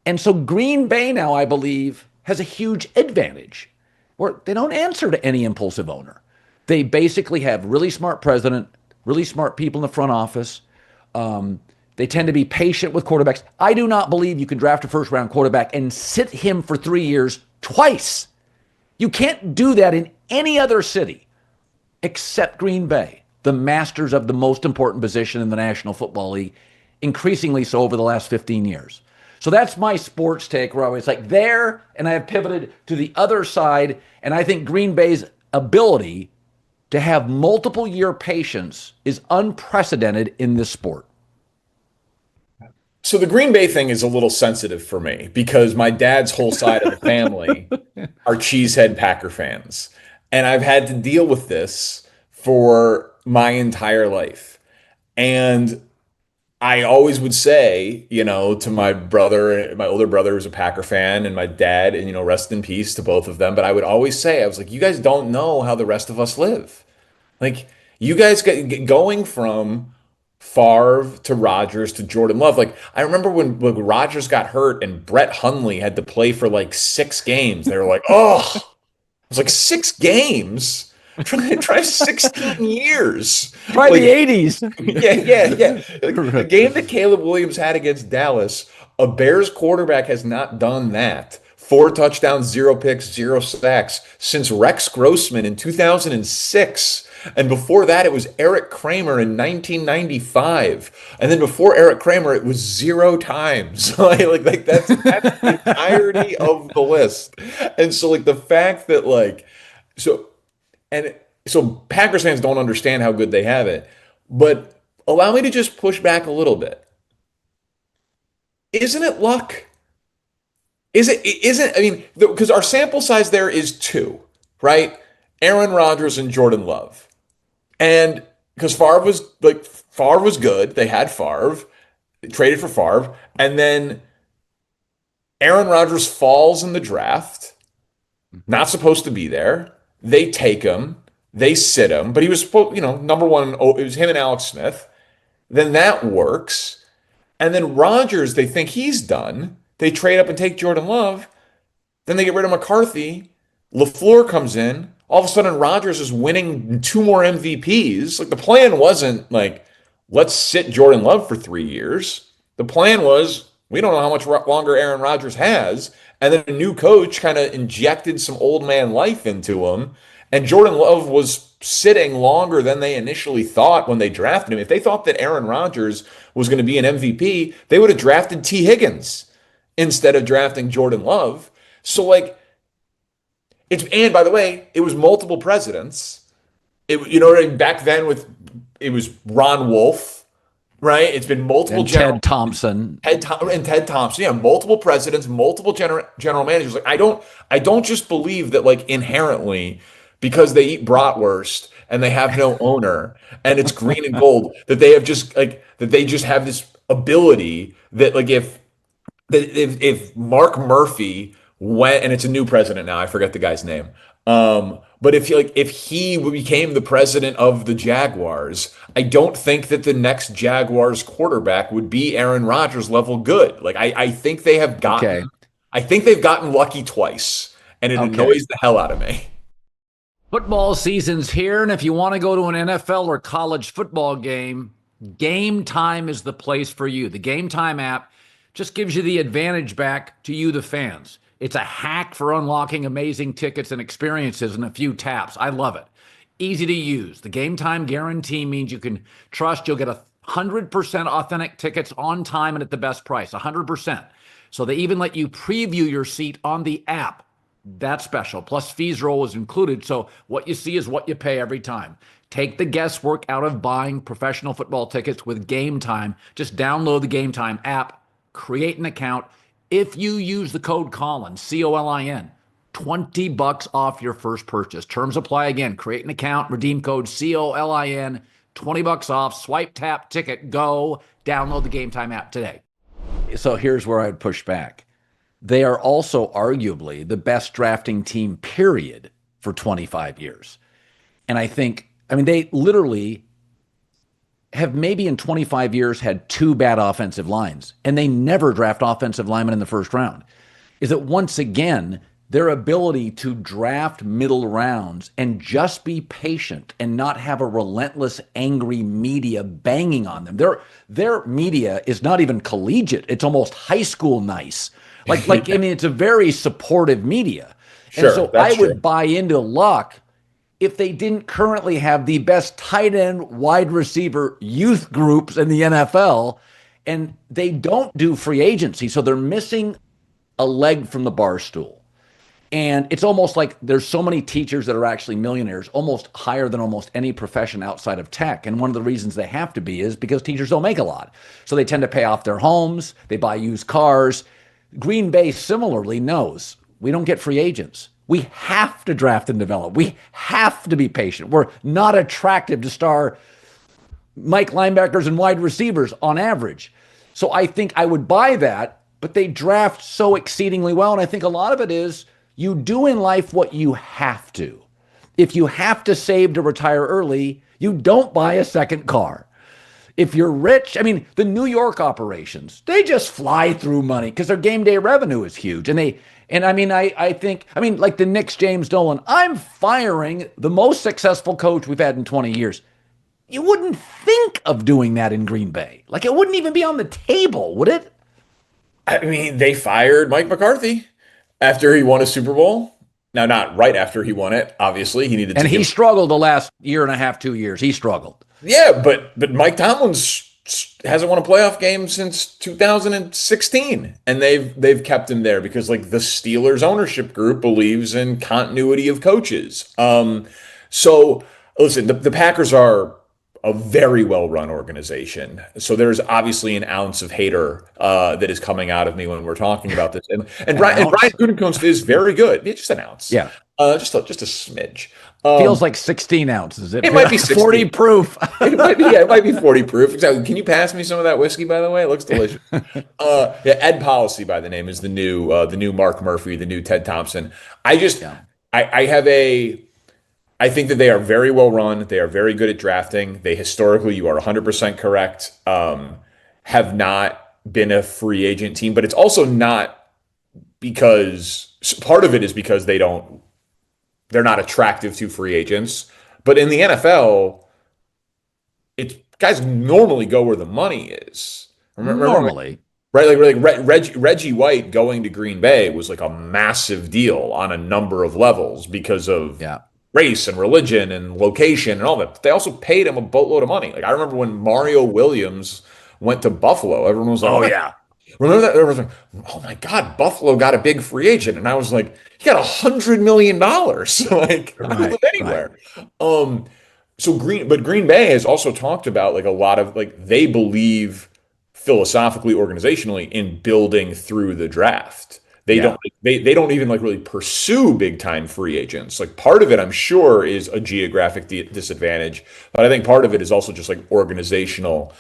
And so Green Bay now, I believe, has a huge advantage where they don't answer to any impulsive owner. They basically have really smart president, really smart people in the front office. They tend to be patient with quarterbacks. I do not believe you can draft a first-round quarterback and sit him for 3 years twice. You can't do that in any other city except Green Bay, the masters of the most important position in the National Football League, increasingly so over the last 15 years. So that's my sports take, where I was like there, and I have pivoted to the other side, and I think Green Bay's ability to have multiple year patience is unprecedented in this sport. So the Green Bay thing is a little sensitive for me because my dad's whole side of the family are cheesehead Packer fans. And I've had to deal with this for my entire life. And I always would say, to my brother, my older brother was a Packer fan, and my dad, and, rest in peace to both of them. But I would always say, I was like, you guys don't know how the rest of us live. Like, you guys get going from Favre to Rodgers to Jordan Love. Like, I remember when Rodgers got hurt and Brett Hundley had to play for like 6 games. They were like, oh, I was like, 6 games? Try 16 years. Try like, the 80s. Yeah. Like, the game that Caleb Williams had against Dallas, a Bears quarterback has not done that. 4 touchdowns, 0 picks, 0 sacks since Rex Grossman in 2006. And before that, it was Eric Kramer in 1995. And then before Eric Kramer, it was 0 times. like that's the entirety of the list. And so the fact that so Packers fans don't understand how good they have it. But allow me to just push back a little bit. Isn't it luck? I mean, because our sample size there is 2, right? Aaron Rodgers and Jordan Love. And because Favre was good, they had Favre, they traded for Favre, and then Aaron Rodgers falls in the draft, not supposed to be there. They take him, they sit him, but he was supposed, number one. It was him and Alex Smith. Then that works, and then Rodgers, they think he's done. They trade up and take Jordan Love. Then they get rid of McCarthy. LaFleur comes in. All of a sudden, Rodgers is winning 2 more MVPs. The plan wasn't let's sit Jordan Love for 3 years. The plan was, we don't know how much longer Aaron Rodgers has. And then a new coach kind of injected some old man life into him. And Jordan Love was sitting longer than they initially thought when they drafted him. If they thought that Aaron Rodgers was going to be an MVP, they would have drafted T. Higgins instead of drafting Jordan Love. So and by the way, it was multiple presidents. Back then it was Ron Wolf, right? It's been multiple And general Ted Thompson. And Ted Thompson, yeah, multiple presidents, multiple general managers. Like I don't just believe that like inherently because they eat bratwurst and they have no owner and it's green and gold that they have just like that they just have this ability that like if Mark Murphy went, and it's a new president now, I forget the guy's name. But if he became the president of the Jaguars, I don't think that the next Jaguars quarterback would be Aaron Rodgers level good. Like I think they have Okay. gotten, I think they've gotten lucky twice, and it Okay. annoys the hell out of me. Football season's here, and if you want to go to an NFL or college football game, Game Time is the place for you. The Game Time app just gives you the advantage back to you, the fans. It's a hack for unlocking amazing tickets and experiences in a few taps. I love it. Easy to use. The Game Time guarantee means you can trust you'll get 100% authentic tickets on time and at the best price. 100%. So they even let you preview your seat on the app. That's special. Plus, fees are always included. So what you see is what you pay every time. Take the guesswork out of buying professional football tickets with Game Time. Just download the Game Time app, create an account. If you use the code Colin, Colin, $20 off your first purchase. Terms apply again. Create an account, redeem code COLIN, $20 off. Swipe, tap, ticket, go. Download the Game Time app today. So here's where I'd push back. They are also arguably the best drafting team, period, for 25 years. And I mean, they literally have maybe in 25 years had two bad offensive lines, and they never draft offensive linemen in the first round. Is that once again, their ability to draft middle rounds and just be patient and not have a relentless, angry media banging on them. Their media is not even collegiate. It's almost high school nice. Like I mean, it's a very supportive media. Sure, and so that's I would true. buy into Luck if they didn't currently have the best tight end, wide receiver youth groups in the NFL, and they don't do free agency. So they're missing a leg from the bar stool. And it's almost like there's so many teachers that are actually millionaires, almost higher than almost any profession outside of tech. And one of the reasons they have to be is because teachers don't make a lot. So they tend to pay off their homes, they buy used cars. Green Bay similarly knows we don't get free agents. We have to draft and develop. We have to be patient. We're not attractive to star Mike linebackers and wide receivers on average. So I think I would buy that, but they draft so exceedingly well. And I think a lot of it is you do in life what you have to. If you have to save to retire early, you don't buy a second car. If you're rich, I mean, the New York operations, they just fly through money because their game day revenue is huge. I think, like the Knicks, James Dolan, I'm firing the most successful coach we've had in 20 years. You wouldn't think of doing that in Green Bay. Like it wouldn't even be on the table, would it? I mean, they fired Mike McCarthy after he won a Super Bowl. Now, not right after he won it. Obviously, he needed And to he give. struggled the last year and a half, 2 years. He struggled. Yeah, but Mike Tomlin's hasn't won a playoff game since 2016, and they've kept him there because like the Steelers ownership group believes in continuity of coaches. So listen, the Packers are a very well run organization. So there's obviously an ounce of hater that is coming out of me when we're talking about this. And Brian Gutekunst is very good. It's just an ounce. Yeah. Just a smidge. Feels like 16 ounces. It might be 16. 40 proof. It might be 40 proof. Exactly. Can you pass me some of that whiskey, by the way? It looks delicious. Ed Policy by the name is the new Mark Murphy, the new Ted Thompson. I think that they are very well run. They are very good at drafting. They historically, you are 100% correct, have not been a free agent team, but it's also not because part of it is because they're not attractive to free agents. But in the NFL, it's guys normally go where the money is. Normally. Right, like Reggie White going to Green Bay was like a massive deal on a number of levels because of race and religion and location and all that. But they also paid him a boatload of money. Like I remember when Mario Williams went to Buffalo, everyone was like, "Oh yeah." Remember that? Everyone was like, "Oh my God, Buffalo got a big free agent," and I was like, "He got $100 million." Like, I could live anywhere. But Green Bay has also talked about like a lot of like they believe philosophically, organizationally in building through the draft. They Yeah. don't they don't even like really pursue big time free agents. Like part of it, I'm sure, is a geographic disadvantage, but I think part of it is also just like organizational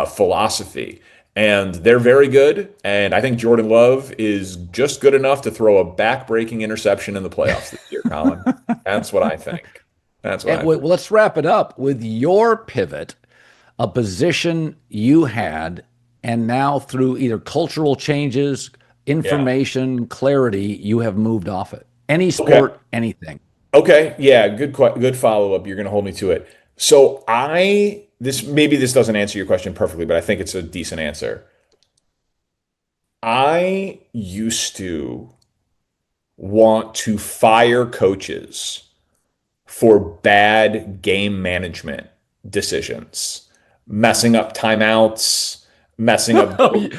philosophy. And they're very good. And I think Jordan Love is just good enough to throw a back-breaking interception in the playoffs this year, Colin. That's what I think. That's what And I well, think. let's wrap it up with your pivot, a position you had, and now through either cultural changes, Yeah. information, clarity, you have moved off it. Any Okay. sport, anything. Okay. Yeah. Good follow up. You're going to hold me to it. So maybe this doesn't answer your question perfectly, but I think it's a decent answer. I used to want to fire coaches for bad game management decisions, messing up timeouts, messing up, me,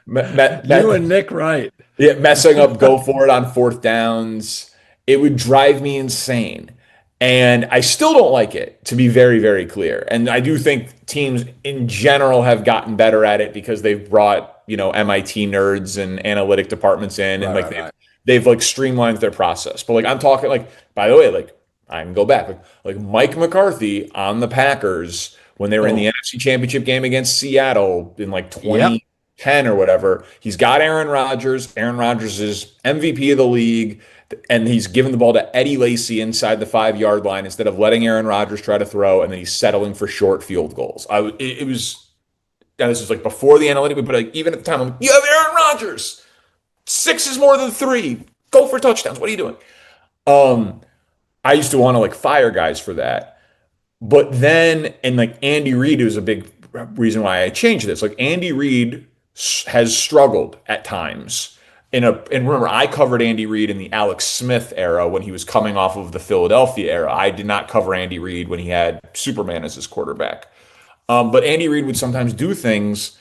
me, You me- and Nick Wright. yeah, messing up go for it on fourth downs. It would drive me insane. And I still don't like it, to be very, very clear. And I do think teams in general have gotten better at it because they've brought, MIT nerds and analytic departments in and Right, like right, they've right. they've like streamlined their process. But like I'm talking like, by the way, like I can go back. Like Mike McCarthy on the Packers when they were in the Oh, NFC Championship game against Seattle in like yep. 2010 or whatever. He's got Aaron Rodgers. Aaron Rodgers is MVP of the league, and he's giving the ball to Eddie Lacy inside the 5 yard line instead of letting Aaron Rodgers try to throw, and then he's settling for short field goals. It was. And this is like before the analytic, but like even at the time, I'm like, you have Aaron Rodgers. Six is more than three. Go for touchdowns. What are you doing? Um, I used to want to like fire guys for that. But then, and like Andy Reid is a big reason why I changed this. Like Andy Reid has struggled at times. And remember, I covered Andy Reid in the Alex Smith era when he was coming off of the Philadelphia era. I did not cover Andy Reid when he had Superman as his quarterback. But Andy Reid would sometimes do things,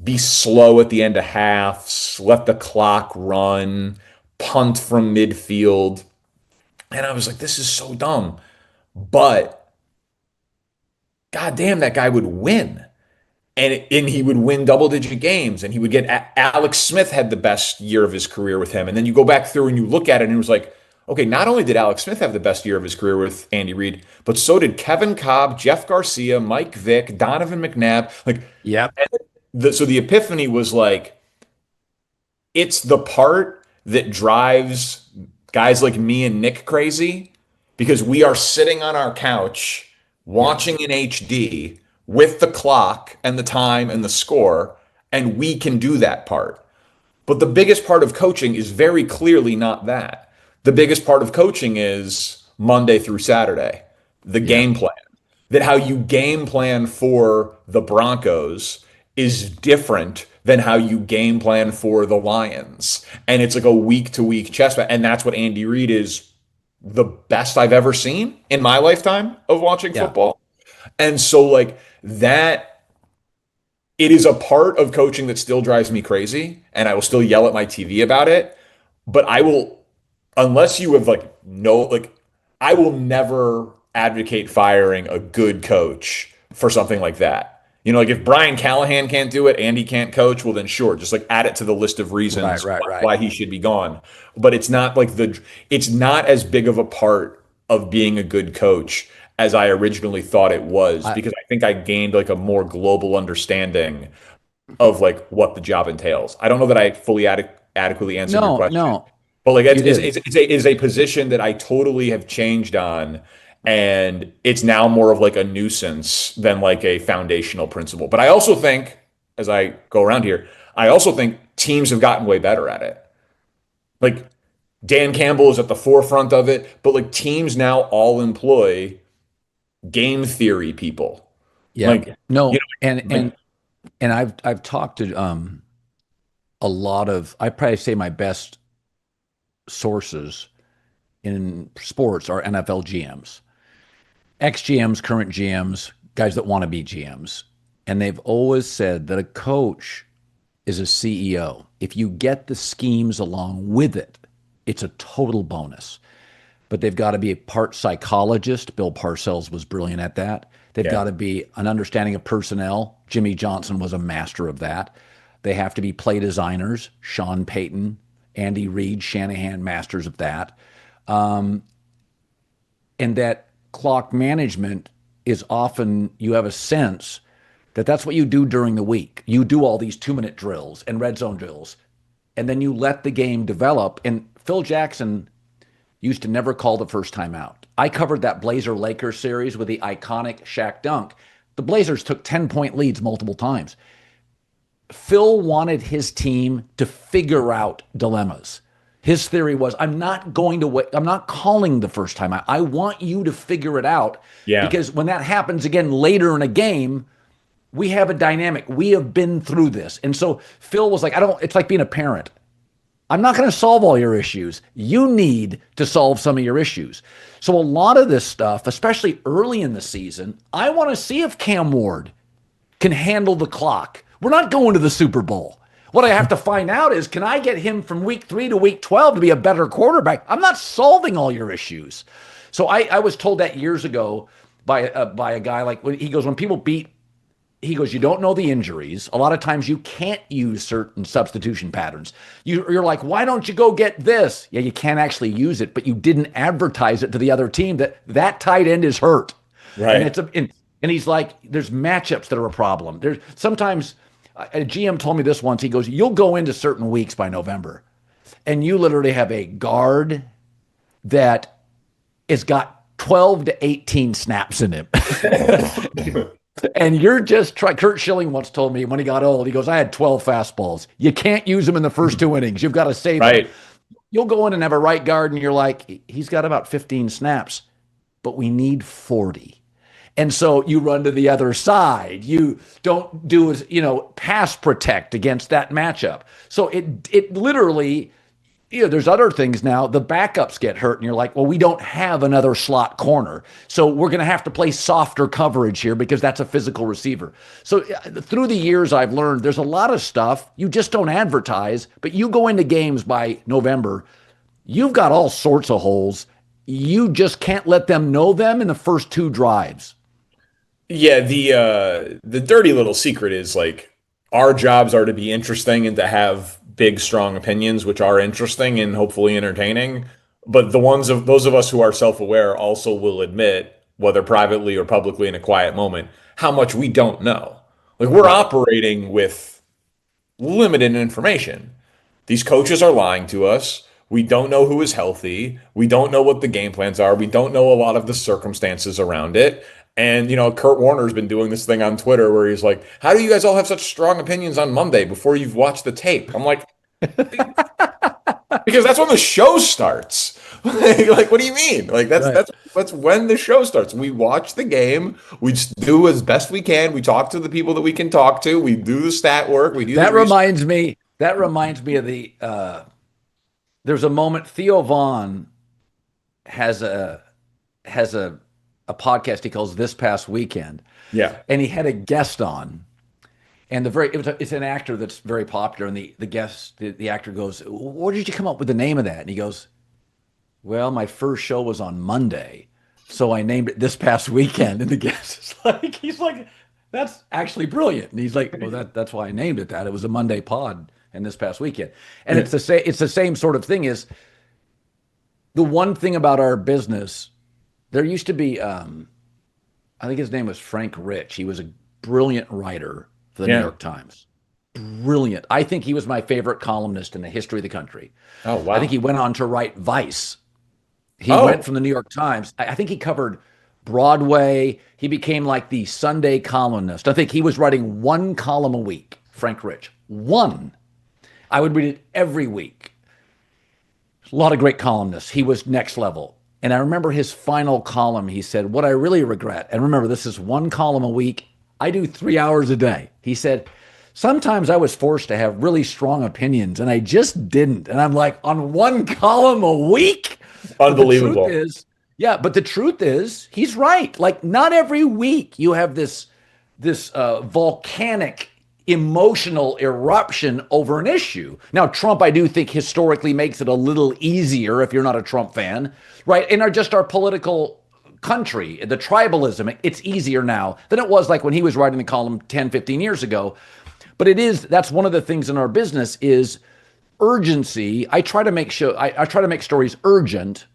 be slow at the end of halves, let the clock run, punt from midfield. And I was like, this is so dumb. But God damn, that guy would win. And he would win double digit games. And he would get Alex Smith had the best year of his career with him. And then you go back through and you look at it and it was like, okay, not only did Alex Smith have the best year of his career with Andy Reid, but so did Kevin Cobb, Jeff Garcia, Mike Vick, Donovan McNabb. Like, Yep. so the epiphany was like, it's the part that drives guys like me and Nick crazy because we are sitting on our couch Yep. watching in HD with the clock and the time and the score, and we can do that part. But the biggest part of coaching is very clearly not that. The biggest part of coaching is Monday through Saturday, the Yep. game plan. That how you game plan for the Broncos is different than how you game plan for the Lions. And it's like a week to week chess match. And that's what Andy Reid is the best I've ever seen in my lifetime of watching Yeah. football. And so, like, that it is a part of coaching that still drives me crazy. And I will still yell at my TV about it. But I will, unless you have, like, no, like, I will never advocate firing a good coach for something like that. Like if Brian Callahan can't do it, Andy can't coach, well then sure, just like add it to the list of Right, reasons right, right. why he should be gone. But it's not as big of a part of being a good coach as I originally thought it was I, because I think I gained like a more global understanding of like what the job entails. I don't know that I fully adequately answered your no, question, no, but like you didn't. it's a position that I totally have changed on, and it's now more of like a nuisance than like a foundational principle. But I also think, as I go around here, I also think teams have gotten way better at it. Like Dan Campbell is at the forefront of it, but like teams now all employ game theory people. Yep. Like, you No, and know, like and and I've talked to a lot of I probably say my best sources in sports are NFL GMs, ex GMs, current GMs, guys that want to be GMs. And they've always said that a coach is a CEO. If you get the schemes along with it, it's a total bonus. but they've got to be a part psychologist. Bill Parcells was brilliant at that. They've got to be an understanding of personnel. Jimmy Johnson was a master of that. They have to be play designers. Sean Payton, Andy Reid, Shanahan, masters of that. And that clock management is often, you have a sense that that's what you do during the week. You do all these 2-minute drills and red zone drills, and then you let the game develop. And Phil Jackson used to never call the first time out. I covered that Blazer-Lakers series with the iconic Shaq dunk. The Blazers took 10-point leads multiple times. Phil wanted his team to figure out dilemmas. His theory was, I'm not calling the first time out. I want you to figure it out. Yeah. Because when that happens again later in a game, we have a dynamic. We have been through this. And so Phil was like, it's like being a parent. I'm not going to solve all your issues. You need to solve some of your issues. So a lot of this stuff, especially early in the season, I want to see if Cam Ward can handle the clock. We're not going to the Super Bowl. What I have to find out is, can I get him from week 3 to week 12 to be a better quarterback? I'm not solving all your issues. So I was told that years ago by a guy, like, when people beat, he goes, you don't know the injuries. A lot of times you can't use certain substitution patterns. You're like, why don't you go get this? Yeah, you can't actually use it, but you didn't advertise it to the other team that tight end is hurt. Right. And he's like, there's matchups that are a problem. There's sometimes, a GM told me this once. He goes, you'll go into certain weeks by November, and you literally have a guard that has got 12 to 18 snaps in him. And you're just trying. Kurt Schilling once told me when he got old, he goes, I had 12 fastballs. You can't use them in the first 2 innings. You've got to save them. You'll go in and have a right guard, and you're like, he's got about 15 snaps, but we need 40. And so you run to the other side. You don't do pass protect against that matchup. So it literally, there's other things now. The backups get hurt, and you're like, well, we don't have another slot corner. So we're going to have to play softer coverage here because that's a physical receiver. So through the years, I've learned there's a lot of stuff you just don't advertise, but you go into games by November, you've got all sorts of holes. You just can't let them know them in the first 2 drives. Yeah, the dirty little secret is, like, our jobs are to be interesting and to have big, strong opinions, which are interesting and hopefully entertaining. But those of us who are self-aware also will admit, whether privately or publicly in a quiet moment, how much we don't know. Like, we're operating with limited information. These coaches are lying to us. We don't know who is healthy. We don't know what the game plans are. We don't know a lot of the circumstances around it. And, Kurt Warner's been doing this thing on Twitter where he's like, how do you guys all have such strong opinions on Monday before you've watched the tape? I'm like, because that's when the show starts. Like, what do you mean? Like, that's when the show starts. We watch the game. We just do as best we can. We talk to the people that we can talk to. We do the stat work. We do that reminds me of the there's a moment. Theo Vaughn has a podcast he calls This Past Weekend. Yeah. And he had a guest on. And it's an actor that's very popular. And the actor goes, where did you come up with the name of that? And he goes, well, my first show was on Monday, so I named it This Past Weekend. And the guest is like, he's like, that's actually brilliant. And he's like, well, that's why I named it that. It was a Monday pod and This Past Weekend. And it's the same sort of thing. Is the one thing about our business. There used to be, I think his name was Frank Rich. He was a brilliant writer for the New York Times. Brilliant. I think he was my favorite columnist in the history of the country. Oh, wow. I think he went on to write Vice. He went from the New York Times. I think he covered Broadway. He became like the Sunday columnist. I think he was writing 1 column a week, Frank Rich. 1. I would read it every week. A lot of great columnists. He was next level. And I remember his final column, he said, what I really regret, and remember, this is 1 column a week. I do 3 hours a day. He said, sometimes I was forced to have really strong opinions, and I just didn't. And I'm like, on 1 column a week? Unbelievable. But the truth is, he's right. Like, not every week you have this volcanic emotional eruption over an issue. Now, Trump, I do think historically makes it a little easier if you're not a Trump fan, right? In our political country, the tribalism, it's easier now than it was like when he was writing the column 10, 15 years ago. But that's one of the things in our business is urgency. I try to make stories urgent.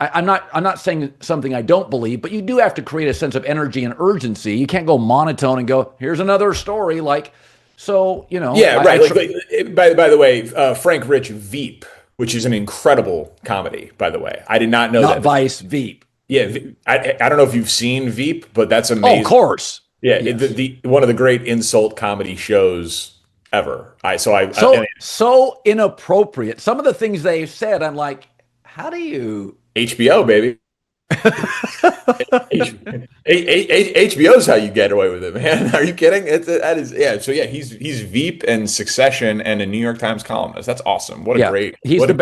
I'm not saying something I don't believe, but you do have to create a sense of energy and urgency. You can't go monotone and go, here's another story. Yeah, right. By the way, Frank Rich Veep, which is an incredible comedy, by the way. I did not know not that. Vice, Veep. Yeah, I don't know if you've seen Veep, but that's Oh, amazing. of course. Yeah, Yes. the one of the great insult comedy shows ever. So inappropriate. Some of the things they've said, I'm like, how do you? HBO, baby. HBO's how you get away with it, man. Are you kidding? Yeah. So yeah, he's Veep and Succession and a New York Times columnist. That's awesome. He's the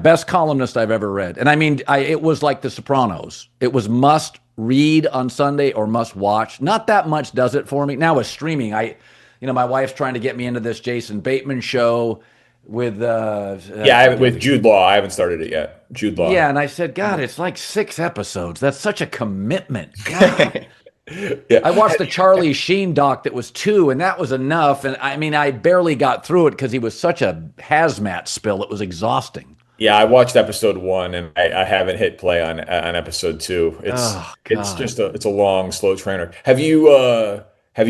best columnist I've ever read. And I mean, it was like The Sopranos. It was must read on Sunday or must watch. Not that much does it for me. Now with streaming, my wife's trying to get me into this Jason Bateman show with with Jude Law. I haven't started it yet. Jude Law. Yeah, and I said, God, it's like 6 episodes. That's such a commitment. God. Yeah. I watched the Charlie Sheen doc that was 2, and that was enough. And I mean, I barely got through it because he was such a hazmat spill. It was exhausting. Yeah, I watched episode 1, and I haven't hit play on episode 2. It's a long, slow trainer. Have you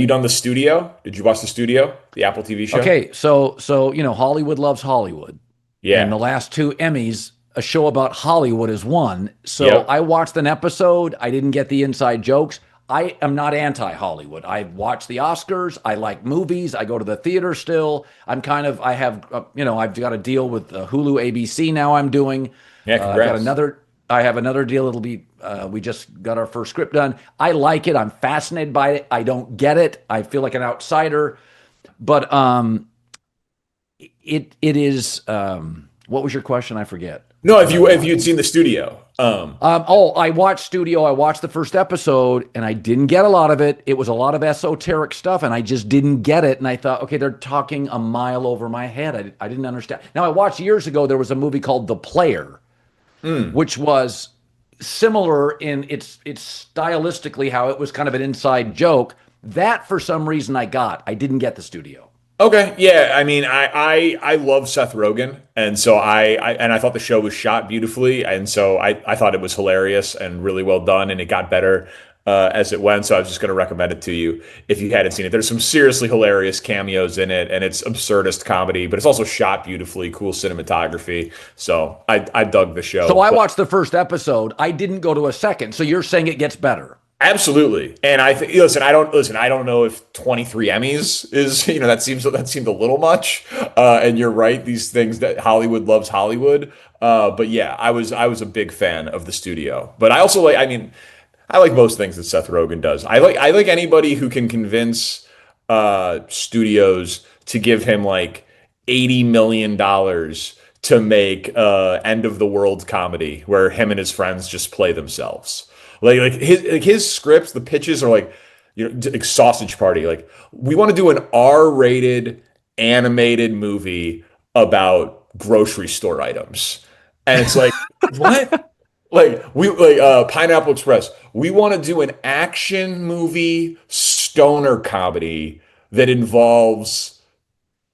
done The Studio? Did you watch The Studio, the Apple TV show? Okay, so Hollywood loves Hollywood. Yeah. And the last 2 Emmys, a show about Hollywood is one. So Yep. I watched an episode. I didn't get the inside jokes. I am not anti-Hollywood. I watch the Oscars. I like movies. I go to the theater still. I've got a deal with Hulu ABC now I'm doing. Yeah, congrats. I have another deal. It'll be, we just got our first script done. I like it. I'm fascinated by it. I don't get it. I feel like an outsider, but it is, what was your question? I forget. No, if you'd seen The Studio. I watched Studio. I watched the first episode and I didn't get a lot of it. It was a lot of esoteric stuff and I just didn't get it. And I thought, okay, they're talking a mile over my head. I didn't understand. Now I watched years ago, there was a movie called The Player, which was similar in its stylistically how it was kind of an inside joke. That for some reason I didn't get The Studio. Okay, yeah. I mean, I love Seth Rogen, and so I thought the show was shot beautifully, and so I thought it was hilarious and really well done, and it got better as it went. So I was just going to recommend it to you if you hadn't seen it. There's some seriously hilarious cameos in it, and it's absurdist comedy, but it's also shot beautifully, cool cinematography. So I dug the show. So I watched the first episode. I didn't go to a second. So you're saying it gets better? Absolutely. And I think, I don't know if 23 Emmys is, that seemed a little much. And you're right. These things that Hollywood loves Hollywood. But yeah, I was a big fan of The Studio, but I also I like most things that Seth Rogen does. I like anybody who can convince, studios to give him like $80 million to make, end of the world comedy where him and his friends just play themselves. Like his scripts, the pitches are like, like Sausage Party. Like, we want to do an R-rated animated movie about grocery store items, and it's like, what? Pineapple Express. We want to do an action movie stoner comedy that involves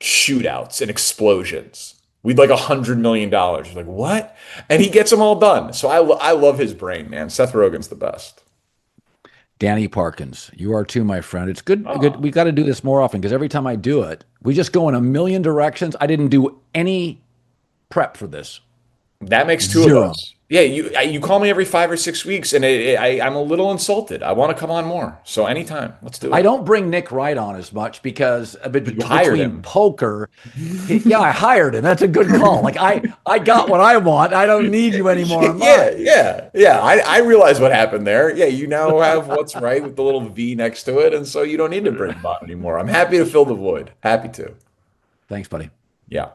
shootouts and explosions. We'd like $100 million. Like, what? And he gets them all done. So I love his brain, man. Seth Rogen's the best. Danny Parkins, you are too, my friend. It's good. Good. We got to do this more often because every time I do it, we just go in a million directions. I didn't do any prep for this. That makes 2 of us. Yeah, you call me every 5 or 6 weeks, and I'm a little insulted. I want to come on more. So anytime, let's do it. I don't bring Nick Wright on as much because hired him. Poker, I hired him. That's a good call. Like I got what I want. I don't need you anymore. Yeah. I realize what happened there. Yeah, you now have what's right with the little V next to it, and so you don't need to bring him on anymore. I'm happy to fill the void. Happy to. Thanks, buddy. Yeah.